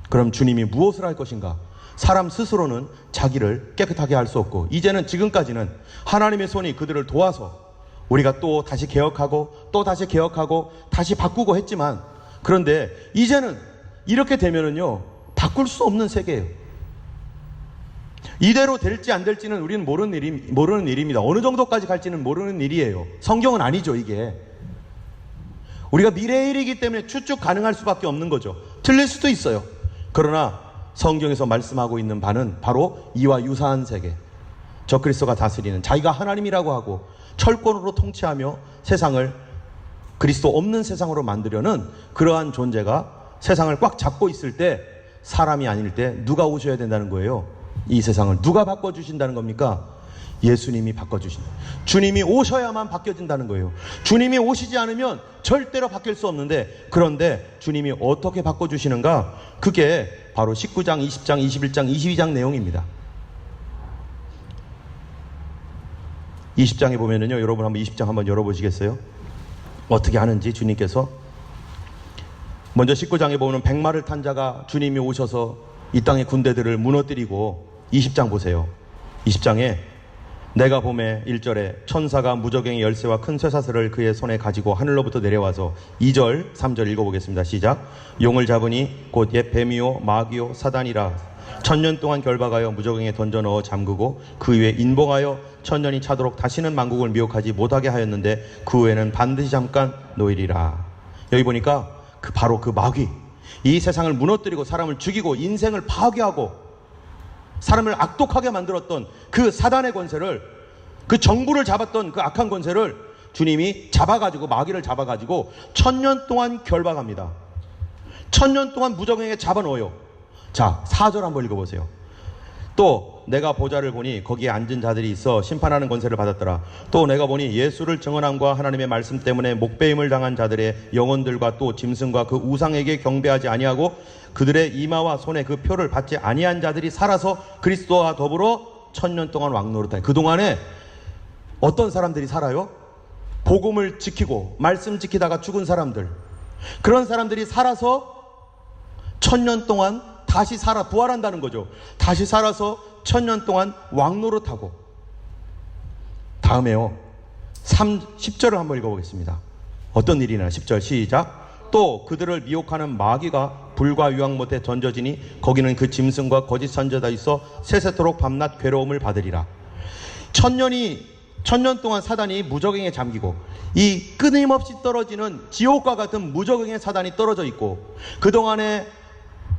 그럼 주님이 무엇을 할 것인가? 사람 스스로는 자기를 깨끗하게 할 수 없고, 이제는 지금까지는 하나님의 손이 그들을 도와서 우리가 또 다시 개혁하고 또 다시 개혁하고 다시 바꾸고 했지만, 그런데 이제는 이렇게 되면은요, 바꿀 수 없는 세계예요. 이대로 될지 안 될지는 우리는 모르는 일입니다. 어느 정도까지 갈지는 모르는 일이에요. 성경은 아니죠, 이게. 우리가 미래의 일이기 때문에 추측 가능할 수밖에 없는 거죠. 틀릴 수도 있어요. 그러나 성경에서 말씀하고 있는 바는 바로 이와 유사한 세계, 적그리스도가 다스리는, 자기가 하나님이라고 하고 철권으로 통치하며 세상을 그리스도 없는 세상으로 만들려는 그러한 존재가 세상을 꽉 잡고 있을 때, 사람이 아닐 때 누가 오셔야 된다는 거예요? 이 세상을 누가 바꿔주신다는 겁니까? 예수님이 바꿔주신다. 주님이 오셔야만 바뀌어진다는 거예요. 주님이 오시지 않으면 절대로 바뀔 수 없는데, 그런데 주님이 어떻게 바꿔주시는가? 그게 바로 19장, 20장, 21장, 22장 내용입니다. 20장에 보면은요, 여러분 한번 20장 한번 열어보시겠어요? 어떻게 하는지 주님께서. 먼저 19장에 보면 백마를 탄 자가 주님이 오셔서 이 땅의 군대들을 무너뜨리고, 20장 보세요. 20장에 내가 봄에 1절에 천사가 무저갱이 열쇠와 큰 쇠사슬을 그의 손에 가지고 하늘로부터 내려와서, 2절 3절 읽어보겠습니다. 시작. 용을 잡으니 곧 옛 뱀이요 마귀요 사단이라, 천년 동안 결박하여 무저갱에 던져 넣어 잠그고 그 위에 인봉하여 천년이 차도록 다시는 만국을 미혹하지 못하게 하였는데 그 후에는 반드시 잠깐 놓이리라. 여기 보니까 바로 그 마귀, 이 세상을 무너뜨리고 사람을 죽이고 인생을 파괴하고 사람을 악독하게 만들었던 그 사단의 권세를, 그 정부를 잡았던 그 악한 권세를 주님이 잡아가지고, 마귀를 잡아가지고 천년 동안 결박합니다. 천년 동안 무저갱에 잡아넣어요. 자, 4절 한번 읽어보세요. 또 내가 보좌를 보니 거기에 앉은 자들이 있어 심판하는 권세를 받았더라. 또 내가 보니 예수를 증언함과 하나님의 말씀 때문에 목배임을 당한 자들의 영혼들과 또 짐승과 그 우상에게 경배하지 아니하고 그들의 이마와 손에 그 표를 받지 아니한 자들이 살아서 그리스도와 더불어 천년 동안 왕노릇하니. 그동안에 어떤 사람들이 살아요? 복음을 지키고 말씀 지키다가 죽은 사람들, 그런 사람들이 살아서 천년 동안 다시 살아 부활한다는 거죠. 다시 살아서 천년 동안 왕노릇하고. 다음에요, 10절을 한번 읽어보겠습니다. 어떤 일이나. 10절 시작. 또 그들을 미혹하는 마귀가 불과 유황 못에 던져지니 거기는 그 짐승과 거짓 선지자가 있어 세세토록 밤낮 괴로움을 받으리라. 천년 동안 사단이 무저갱에 잠기고, 이 끊임없이 떨어지는 지옥과 같은 무저갱에 사단이 떨어져 있고, 그동안에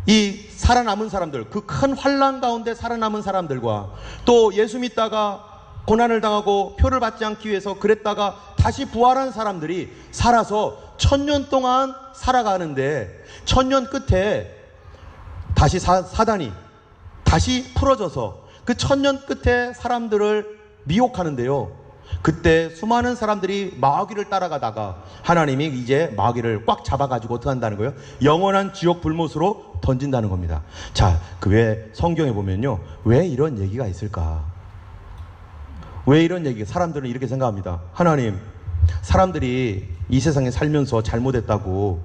이 살아남은 사람들, 그 큰 환난 가운데 살아남은 사람들과 또 예수 믿다가 고난을 당하고 표를 받지 않기 위해서 그랬다가 다시 부활한 사람들이 살아서 1000년 동안 살아가는데 1000년 끝에 다시 사단이 다시 풀어져서 그 1000년 끝에 사람들을 미혹하는데요. 그때 수많은 사람들이 마귀를 따라가다가 하나님이 이제 마귀를 꽉 잡아가지고 어떻게 한다는 거예요? 영원한 지옥 불못으로 던진다는 겁니다. 자, 그 왜 성경에 보면요, 왜 이런 얘기가 있을까? 왜 이런 얘기? 사람들은 이렇게 생각합니다. 하나님, 사람들이 이 세상에 살면서 잘못했다고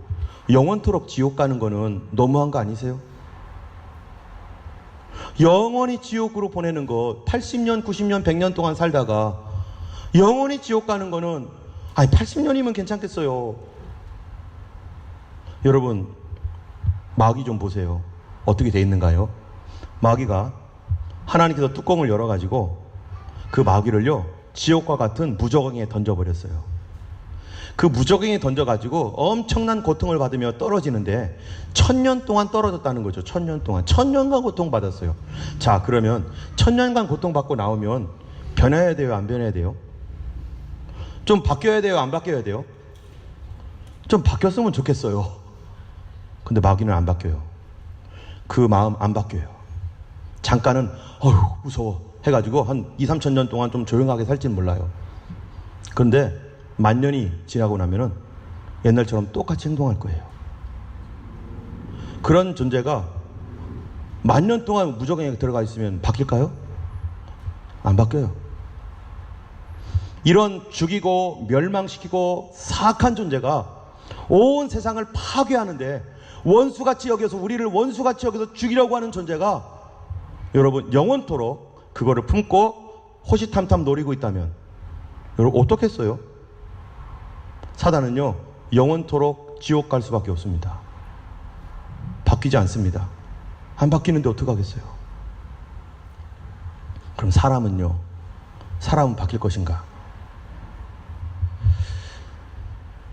영원토록 지옥 가는 거는 너무한 거 아니세요? 영원히 지옥으로 보내는 거, 80년, 90년, 100년 동안 살다가 영원히 지옥 가는 거는, 아니 80년이면 괜찮겠어요. 여러분, 마귀 좀 보세요. 어떻게 돼 있는가요? 마귀가 하나님께서 뚜껑을 열어가지고 그 마귀를요, 지옥과 같은 무저갱이에 던져버렸어요. 그 무저갱이에 던져가지고 엄청난 고통을 받으며 떨어지는데 1000년 동안 떨어졌다는 거죠. 1000년 동안. 1000년간 고통받았어요. 자, 그러면 1000년간 고통받고 나오면 변해야 돼요? 안 변해야 돼요? 좀 바뀌어야 돼요? 안 바뀌어야 돼요? 좀 바뀌었으면 좋겠어요. 근데 마귀는 안 바뀌어요. 그 마음 안 바뀌어요. 잠깐은 어휴 무서워 해가지고 한 2-3천 년 동안 좀 조용하게 살지는 몰라요. 그런데 만년이 지나고 나면은 옛날처럼 똑같이 행동할 거예요. 그런 존재가 만년 동안 무저갱이에 들어가 있으면 바뀔까요? 안 바뀌어요. 이런 죽이고 멸망시키고 사악한 존재가 온 세상을 파괴하는데 원수같이 여겨서, 우리를 원수같이 여겨서 죽이려고 하는 존재가 여러분 영원토록 그거를 품고 호시탐탐 노리고 있다면 여러분 어떻겠어요? 사단은요, 영원토록 지옥 갈 수밖에 없습니다. 바뀌지 않습니다. 안 바뀌는데 어떡하겠어요? 그럼 사람은요, 사람은 바뀔 것인가?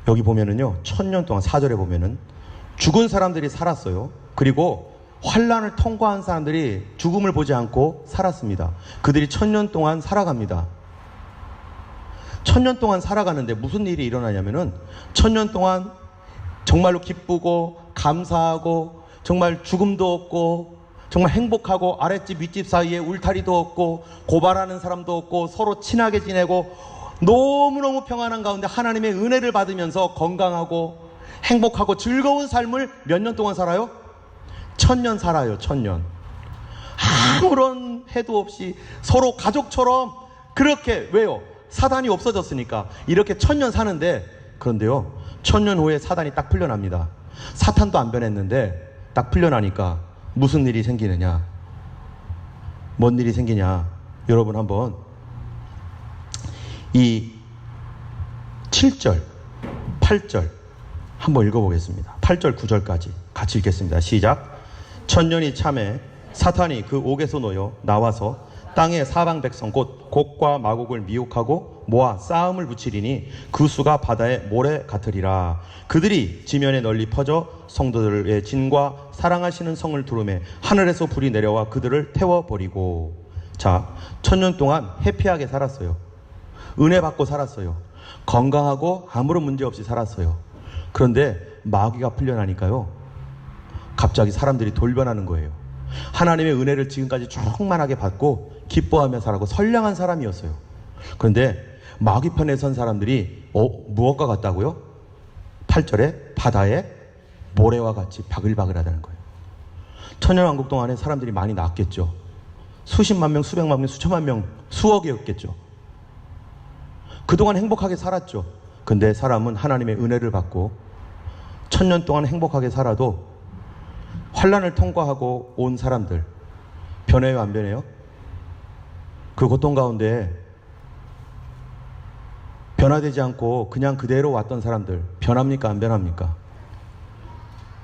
여기 보면은요, 1000년 동안 4절에 보면은 죽은 사람들이 살았어요. 그리고 환난을 통과한 사람들이 죽음을 보지 않고 살았습니다. 그들이 1000년 동안 살아갑니다. 1000년 동안 살아가는데 무슨 일이 일어나냐면은 1000년 동안 정말로 기쁘고 감사하고 정말 죽음도 없고 정말 행복하고 아랫집 윗집 사이에 울타리도 없고 고발하는 사람도 없고 서로 친하게 지내고 너무너무 평안한 가운데 하나님의 은혜를 받으면서 건강하고 행복하고 즐거운 삶을 몇 년 동안 살아요? 1000년 살아요. 1000년. 아무런 해도 없이 서로 가족처럼 그렇게, 왜요? 사단이 없어졌으니까 이렇게 1000년 사는데, 그런데요 1000년 후에 사단이 딱 풀려납니다. 사탄도 안 변했는데 딱 풀려나니까 무슨 일이 생기느냐? 뭔 일이 생기냐? 여러분 한번 이 7절 8절 한번 읽어보겠습니다. 8절 9절까지 같이 읽겠습니다. 시작. 1000년이 참에 사탄이 그 옥에서 놓여 나와서 땅의 사방 백성 곧 곡과 마곡을 미혹하고 모아 싸움을 붙이리니 그 수가 바다의 모래 같으리라. 그들이 지면에 널리 퍼져 성도들의 진과 사랑하시는 성을 두루매 하늘에서 불이 내려와 그들을 태워버리고. 자, 1000년 동안 해피하게 살았어요. 은혜 받고 살았어요. 건강하고 아무런 문제 없이 살았어요. 그런데 마귀가 풀려나니까요, 갑자기 사람들이 돌변하는 거예요. 하나님의 은혜를 지금까지 충만하게 받고 기뻐하며 살고 선량한 사람이었어요. 그런데 마귀 편에 선 사람들이 무엇과 같다고요? 8절에 바다에 모래와 같이 바글바글하다는 거예요. 천년왕국 동안에 사람들이 많이 낳았겠죠. 수십만 명, 수백만 명, 수천만 명, 수억이었겠죠. 그동안 행복하게 살았죠. 근데 사람은 하나님의 은혜를 받고 1000년 동안 행복하게 살아도 환난을 통과하고 온 사람들 변해요, 안 변해요? 그 고통 가운데 변화되지 않고 그냥 그대로 왔던 사람들 변합니까, 안 변합니까?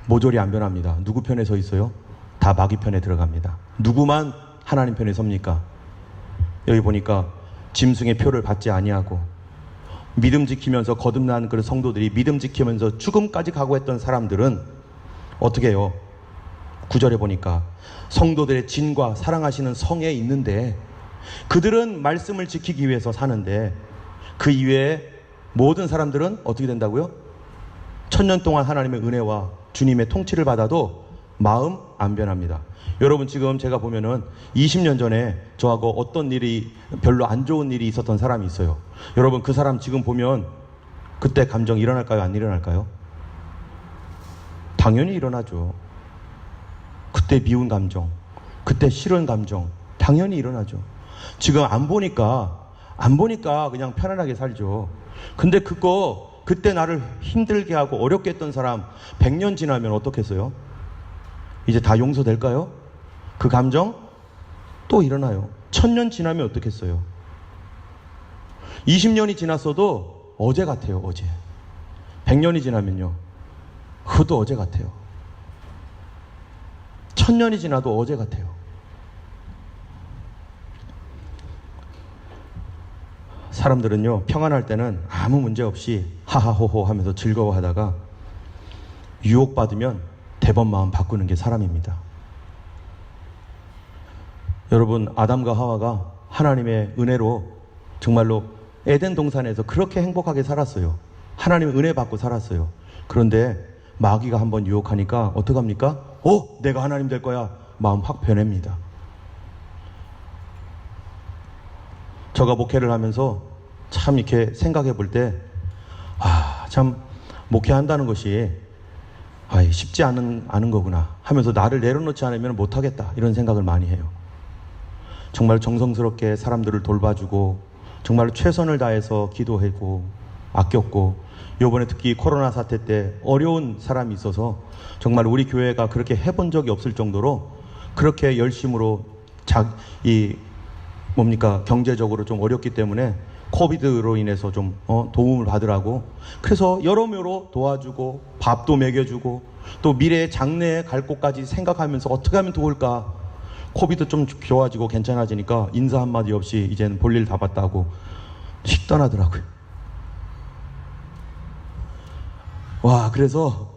모조리 안 변합니다. 누구 편에 서 있어요? 다 마귀 편에 들어갑니다. 누구만 하나님 편에 섭니까? 여기 보니까 짐승의 표를 받지 아니하고 믿음 지키면서 거듭난 그 성도들이 믿음 지키면서 죽음까지 각오했던 사람들은 어떻게 해요? 9절에 보니까 성도들의 진과 사랑하시는 성에 있는데 그들은 말씀을 지키기 위해서 사는데 그 이외에 모든 사람들은 어떻게 된다고요? 천년 동안 하나님의 은혜와 주님의 통치를 받아도 마음 안 변합니다. 여러분, 지금 제가 보면은 20년 전에 저하고 어떤 일이, 별로 안 좋은 일이 있었던 사람이 있어요. 여러분, 그 사람 지금 보면 그때 감정 일어날까요? 안 일어날까요? 당연히 일어나죠. 그때 미운 감정, 그때 싫은 감정 당연히 일어나죠. 지금 안 보니까 그냥 편안하게 살죠. 근데 그때 나를 힘들게 하고 어렵게 했던 사람 100년 지나면 어떻겠어요? 이제 다 용서될까요? 그 감정 또 일어나요. 1000년 지나면 어떻겠어요? 20년이 지났어도 어제 같아요. 어제. 100년이 지나면요, 그것도 어제 같아요. 1000년이 지나도 어제 같아요. 사람들은요, 평안할 때는 아무 문제 없이 하하호호 하면서 즐거워하다가 유혹받으면 대번 마음 바꾸는 게 사람입니다. 여러분, 아담과 하와가 하나님의 은혜로 정말로 에덴 동산에서 그렇게 행복하게 살았어요. 하나님의 은혜 받고 살았어요. 그런데 마귀가 한번 유혹하니까 어떡합니까? 내가 하나님 될 거야. 마음 확 변합니다. 제가 목회를 하면서 참 이렇게 생각해 볼 때, 참 목회한다는 것이 쉽지 않은 거구나 하면서 나를 내려놓지 않으면 못하겠다, 이런 생각을 많이 해요. 정말 정성스럽게 사람들을 돌봐주고 정말 최선을 다해서 기도하고 아꼈고, 요번에 특히 코로나 사태 때 어려운 사람이 있어서 정말 우리 교회가 그렇게 해본 적이 없을 정도로 그렇게 열심으로 경제적으로 좀 어렵기 때문에 코비드로 인해서 좀 도움을 받으라고, 그래서 여러모로 도와주고 밥도 먹여주고 또 미래의 장래에 갈 곳까지 생각하면서 어떻게 하면 도울까. 코비드 좀 좋아지고 괜찮아지니까 인사 한마디 없이 이제는 볼일 다 봤다고 씩 떠나더라고요. 그래서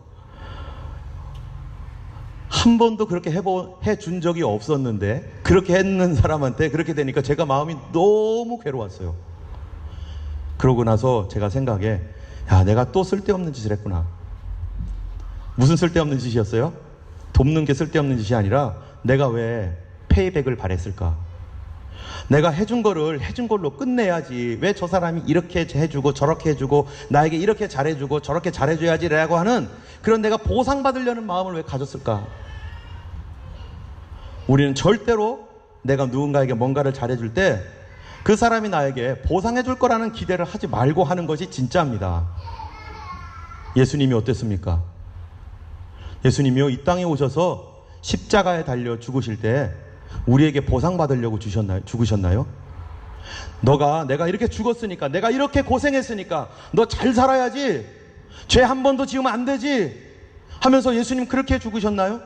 한 번도 그렇게 해준 적이 없었는데 그렇게 했는 사람한테 그렇게 되니까 제가 마음이 너무 괴로웠어요. 그러고 나서 제가 생각에, 내가 또 쓸데없는 짓을 했구나. 무슨 쓸데없는 짓이었어요? 돕는 게 쓸데없는 짓이 아니라 내가 왜 페이백을 바랬을까? 내가 해준 걸로 끝내야지. 왜 저 사람이 이렇게 해주고 저렇게 해주고 나에게 이렇게 잘해주고 저렇게 잘해줘야지라고 하는 그런 내가 보상받으려는 마음을 왜 가졌을까? 우리는 절대로 내가 누군가에게 뭔가를 잘해줄 때 그 사람이 나에게 보상해줄 거라는 기대를 하지 말고 하는 것이 진짜입니다. 예수님이 어땠습니까? 예수님이요, 이 땅에 오셔서 십자가에 달려 죽으실 때 우리에게 보상받으려고 죽으셨나요? 내가 이렇게 죽었으니까, 내가 이렇게 고생했으니까 너 잘 살아야지, 죄 한 번도 지으면 안 되지 하면서 예수님 그렇게 죽으셨나요?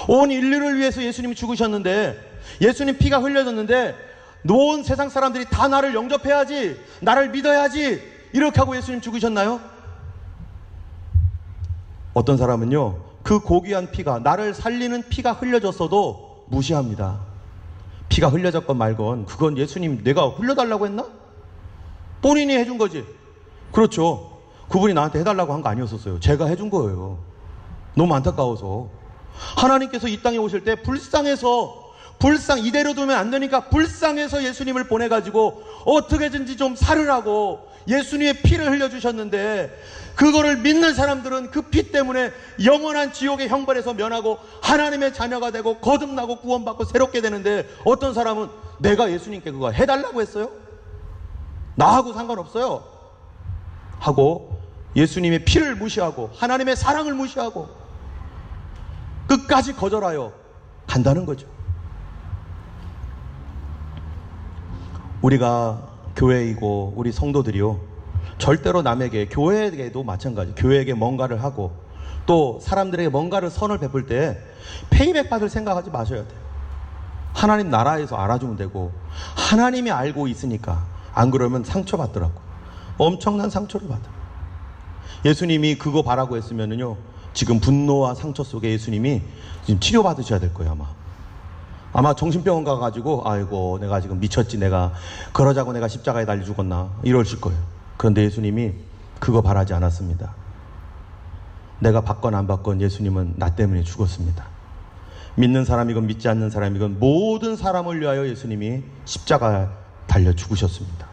온 인류를 위해서 예수님이 죽으셨는데, 예수님 피가 흘려졌는데 온 세상 사람들이 다 나를 영접해야지, 나를 믿어야지, 이렇게 하고 예수님 죽으셨나요? 어떤 사람은요, 그 고귀한 피가, 나를 살리는 피가 흘려졌어도 무시합니다. 피가 흘려졌건 말건 그건 예수님 내가 흘려달라고 했나? 본인이 해준 거지. 그렇죠. 그분이 나한테 해달라고 한 거 아니었었어요. 제가 해준 거예요. 너무 안타까워서. 하나님께서 이 땅에 오실 때 이대로 두면 안 되니까 불쌍해서 예수님을 보내가지고 어떻게든지 좀 살으라고 예수님의 피를 흘려주셨는데, 그거를 믿는 사람들은 그 피 때문에 영원한 지옥의 형벌에서 면하고 하나님의 자녀가 되고 거듭나고 구원받고 새롭게 되는데, 어떤 사람은 내가 예수님께 그거 해달라고 했어요? 나하고 상관없어요 하고 예수님의 피를 무시하고 하나님의 사랑을 무시하고 끝까지 거절하여 간다는 거죠. 우리가 교회이고 우리 성도들이요, 절대로 남에게, 교회에게도 마찬가지, 교회에게 뭔가를 하고 또 사람들에게 뭔가를 선을 베풀 때 페이백 받을 생각하지 마셔야 돼요. 하나님 나라에서 알아주면 되고, 하나님이 알고 있으니까. 안 그러면 상처받더라고. 엄청난 상처를 받아. 예수님이 그거 바라고 했으면은요, 지금 분노와 상처 속에 예수님이 지금 치료받으셔야 될 거예요. 아마 정신병원 가가지고 아이고 내가 지금 미쳤지, 내가 그러자고 내가 십자가에 달려 죽었나, 이러실 거예요. 그런데 예수님이 그거 바라지 않았습니다. 내가 받건 안 받건 예수님은 나 때문에 죽었습니다. 믿는 사람이건 믿지 않는 사람이건 모든 사람을 위하여 예수님이 십자가에 달려 죽으셨습니다.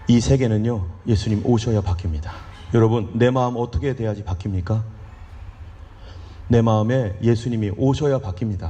이 세계는요, 예수님 오셔야 바뀝니다. 여러분, 내 마음 어떻게 돼야지 바뀝니까? 내 마음에 예수님이 오셔야 바뀝니다.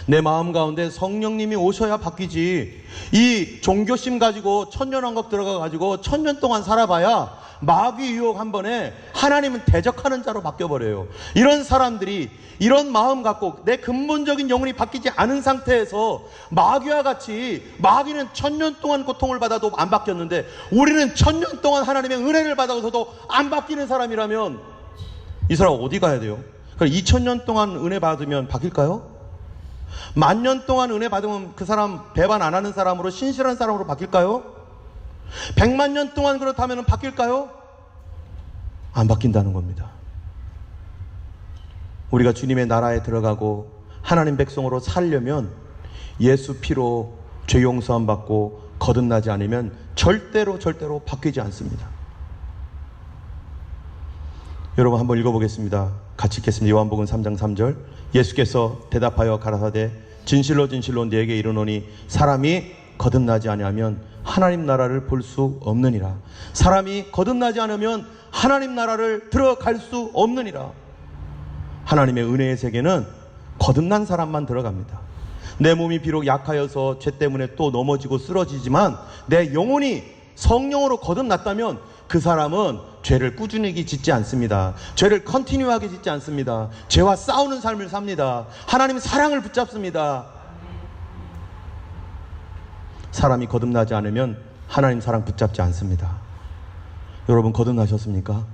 내 마음 가운데 성령님이 오셔야 바뀌지. 이 종교심 가지고 천년왕국 들어가 가지고 천년 동안 살아봐야 마귀 유혹 한 번에 하나님은 대적하는 자로 바뀌어버려요. 이런 사람들이 이런 마음 갖고 내 근본적인 영혼이 바뀌지 않은 상태에서 마귀와 같이, 마귀는 천년 동안 고통을 받아도 안 바뀌었는데 우리는 천년 동안 하나님의 은혜를 받아서도 안 바뀌는 사람이라면 이 사람 어디 가야 돼요? 2000년 동안 은혜 받으면 바뀔까요? 10,000년 동안 은혜 받으면 그 사람 배반 안 하는 사람으로, 신실한 사람으로 바뀔까요? 100만 년 동안 그렇다면 바뀔까요? 안 바뀐다는 겁니다. 우리가 주님의 나라에 들어가고 하나님 백성으로 살려면 예수 피로 죄 용서함 받고 거듭나지 않으면 절대로 바뀌지 않습니다. 여러분 한번 읽어보겠습니다. 같이 읽겠습니다. 요한복음 3장 3절. 예수께서 대답하여 가라사대 진실로 네게 이르노니 사람이 거듭나지 아니하면 하나님 나라를 볼 수 없느니라. 사람이 거듭나지 않으면 하나님 나라를 들어갈 수 없느니라. 하나님의 은혜의 세계는 거듭난 사람만 들어갑니다. 내 몸이 비록 약하여서 죄 때문에 또 넘어지고 쓰러지지만 내 영혼이 성령으로 거듭났다면 그 사람은 죄를 꾸준히 짓지 않습니다. 죄를 컨티뉴하게 짓지 않습니다. 죄와 싸우는 삶을 삽니다. 하나님 사랑을 붙잡습니다. 사람이 거듭나지 않으면 하나님 사랑 붙잡지 않습니다. 여러분 거듭나셨습니까?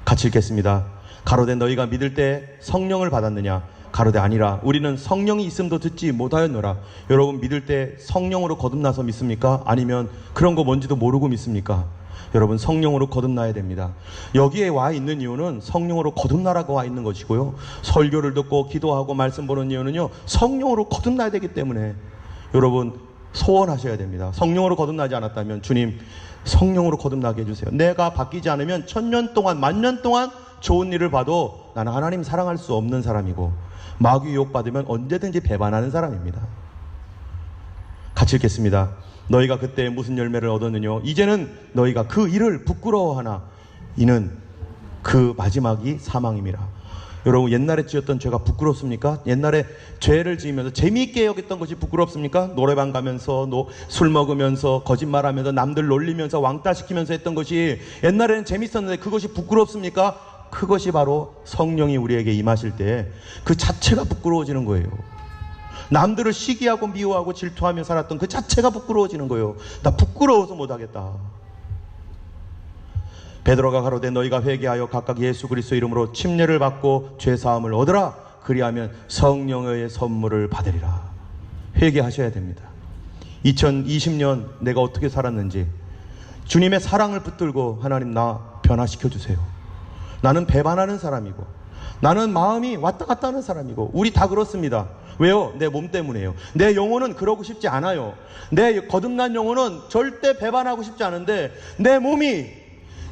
같이 읽겠습니다. 가로되 너희가 믿을 때 성령을 받았느냐? 가로되 아니라 우리는 성령이 있음도 듣지 못하였노라. 여러분 믿을 때 성령으로 거듭나서 믿습니까? 아니면 그런 거 뭔지도 모르고 믿습니까? 여러분 성령으로 거듭나야 됩니다. 여기에 와 있는 이유는 성령으로 거듭나라고 와 있는 것이고요, 설교를 듣고 기도하고 말씀 보는 이유는요 성령으로 거듭나야 되기 때문에 여러분 소원하셔야 됩니다. 성령으로 거듭나지 않았다면 주님 성령으로 거듭나게 해주세요. 내가 바뀌지 않으면 1000년 동안 10,000년 동안 좋은 일을 봐도 나는 하나님 사랑할 수 없는 사람이고 마귀 유혹받으면 언제든지 배반하는 사람입니다. 같이 읽겠습니다. 너희가 그때 무슨 열매를 얻었느냐? 이제는 너희가 그 일을 부끄러워하나 이는 그 마지막이 사망임이라. 여러분 옛날에 지었던 죄가 부끄럽습니까? 옛날에 죄를 지으면서 재미있게 여겼던 것이 부끄럽습니까? 노래방 가면서 술 먹으면서 거짓말하면서 남들 놀리면서 왕따시키면서 했던 것이 옛날에는 재밌었는데 그것이 부끄럽습니까? 그것이 바로 성령이 우리에게 임하실 때 그 자체가 부끄러워지는 거예요. 남들을 시기하고 미워하고 질투하며 살았던 그 자체가 부끄러워지는 거예요. 나 부끄러워서 못하겠다. 베드로가 가로되 너희가 회개하여 각각 예수 그리스도 이름으로 침례를 받고 죄사함을 얻으라. 그리하면 성령의 선물을 받으리라. 회개하셔야 됩니다. 2020년 내가 어떻게 살았는지 주님의 사랑을 붙들고 하나님 나 변화시켜 주세요. 나는 배반하는 사람이고 나는 마음이 왔다 갔다 하는 사람이고 우리 다 그렇습니다. 왜요? 내 몸 때문에요. 내 영혼은 그러고 싶지 않아요. 내 거듭난 영혼은 절대 배반하고 싶지 않은데 내 몸이,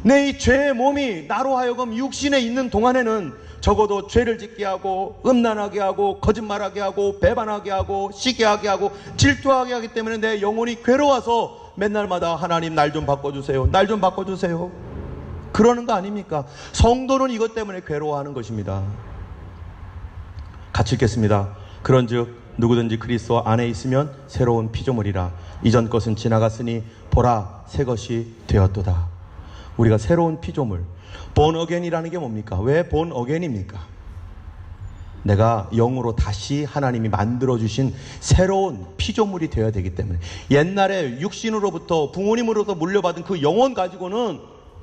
내 이 죄의 몸이 나로 하여금 육신에 있는 동안에는 적어도 죄를 짓게 하고 음란하게 하고 거짓말하게 하고 배반하게 하고 시기하게 하고 질투하게 하기 때문에 내 영혼이 괴로워서 맨날마다 하나님 날 좀 바꿔주세요. 날 좀 바꿔주세요. 그러는 거 아닙니까? 성도는 이것 때문에 괴로워하는 것입니다. 같이 읽겠습니다. 그런즉 누구든지 그리스도 안에 있으면 새로운 피조물이라. 이전 것은 지나갔으니 보라 새 것이 되었도다. 우리가 새로운 피조물, born again이라는 게 뭡니까? 왜 born again입니까? 내가 영으로 다시 하나님이 만들어주신 새로운 피조물이 되어야 되기 때문에. 옛날에 육신으로부터 부모님으로부터 물려받은 그 영혼 가지고는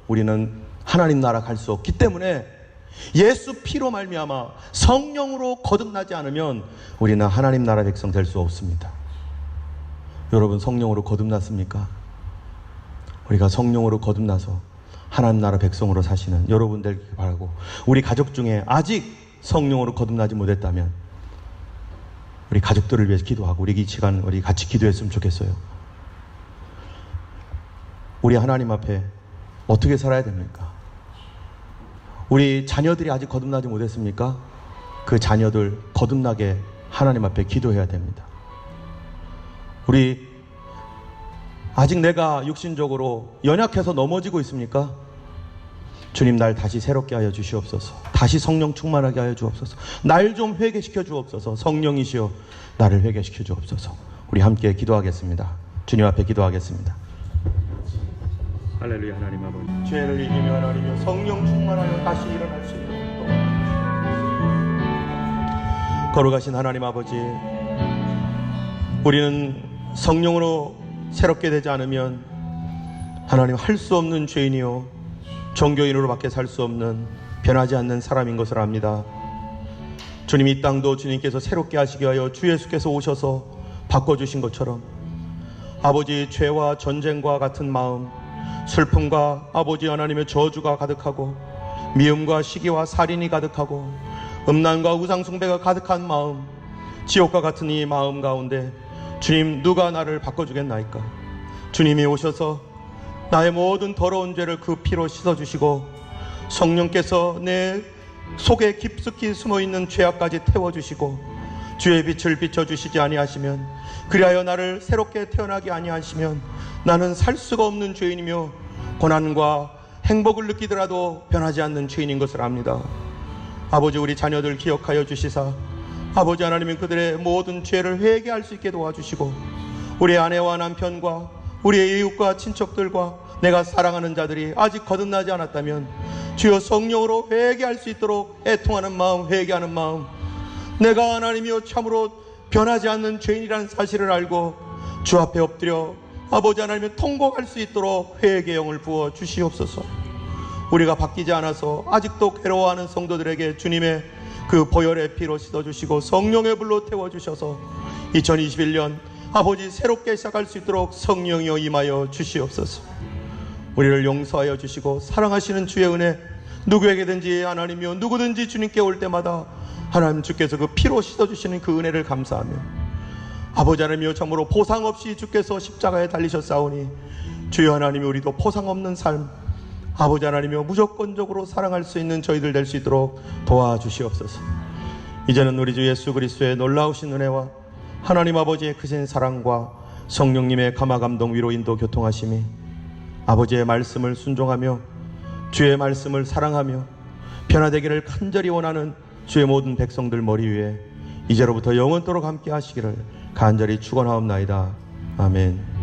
우리는 하나님 나라 갈 수 없기 때문에 예수 피로 말미암아 성령으로 거듭나지 않으면 우리는 하나님 나라 백성 될 수 없습니다. 여러분 성령으로 거듭났습니까? 우리가 성령으로 거듭나서 하나님 나라 백성으로 사시는 여러분 되길 바라고, 우리 가족 중에 아직 성령으로 거듭나지 못했다면 우리 가족들을 위해서 기도하고 우리 이 시간 우리 같이 기도했으면 좋겠어요. 우리 하나님 앞에 어떻게 살아야 됩니까? 우리 자녀들이 아직 거듭나지 못했습니까? 그 자녀들 거듭나게 하나님 앞에 기도해야 됩니다. 우리 아직 내가 육신적으로 연약해서 넘어지고 있습니까? 주님, 날 다시 새롭게 하여 주시옵소서. 다시 성령 충만하게 하여 주옵소서. 날 좀 회개시켜 주옵소서. 성령이시여 나를 회개시켜 주옵소서. 우리 함께 기도하겠습니다. 주님 앞에 기도하겠습니다. 할렐루야. 하나님 아버지, 죄를 이기며 하나님이여 성령 충만하여 다시 일어날 수 있도록 거룩하신 하나님 아버지, 우리는 성령으로 새롭게 되지 않으면 하나님 할 수 없는 죄인이요 종교인으로밖에 살 수 없는 변하지 않는 사람인 것을 압니다. 주님, 이 땅도 주님께서 새롭게 하시게 하여 주 예수께서 오셔서 바꿔주신 것처럼 아버지, 죄와 전쟁과 같은 마음, 슬픔과 아버지 하나님의 저주가 가득하고 미움과 시기와 살인이 가득하고 음란과 우상숭배가 가득한 마음, 지옥과 같은 이 마음 가운데 주님, 누가 나를 바꿔주겠나이까? 주님이 오셔서 나의 모든 더러운 죄를 그 피로 씻어주시고 성령께서 내 속에 깊숙이 숨어있는 죄악까지 태워주시고 주의 빛을 비춰주시지 아니하시면, 그리하여 나를 새롭게 태어나게 아니하시면 나는 살 수가 없는 죄인이며 고난과 행복을 느끼더라도 변하지 않는 죄인인 것을 압니다. 아버지, 우리 자녀들 기억하여 주시사 아버지 하나님은 그들의 모든 죄를 회개할 수 있게 도와주시고 우리 아내와 남편과 우리의 이웃과 친척들과 내가 사랑하는 자들이 아직 거듭나지 않았다면 주여 성령으로 회개할 수 있도록 애통하는 마음, 회개하는 마음, 내가 하나님이여 참으로 변하지 않는 죄인이라는 사실을 알고 주 앞에 엎드려 아버지 하나님의 통곡할 수 있도록 회개의 영을 부어 주시옵소서. 우리가 바뀌지 않아서 아직도 괴로워하는 성도들에게 주님의 그 보혈의 피로 씻어주시고 성령의 불로 태워주셔서 2021년 아버지 새롭게 시작할 수 있도록 성령이여 임하여 주시옵소서. 우리를 용서하여 주시고 사랑하시는 주의 은혜, 누구에게든지 하나님이여 누구든지 주님께 올 때마다 하나님 주께서 그 피로 씻어주시는 그 은혜를 감사하며 아버지 하나님이여 참으로 보상 없이 주께서 십자가에 달리셨사오니 주여 하나님이 우리도 보상 없는 삶 아버지 하나님이여 무조건적으로 사랑할 수 있는 저희들 될 수 있도록 도와주시옵소서. 이제는 우리 주 예수 그리스도의 놀라우신 은혜와 하나님 아버지의 크신 사랑과 성령님의 감화감동 위로 인도 교통하심이 아버지의 말씀을 순종하며 주의 말씀을 사랑하며 변화되기를 간절히 원하는 주의 모든 백성들 머리 위에 이제로부터 영원토록 함께 하시기를 간절히 축원하옵나이다. 아멘.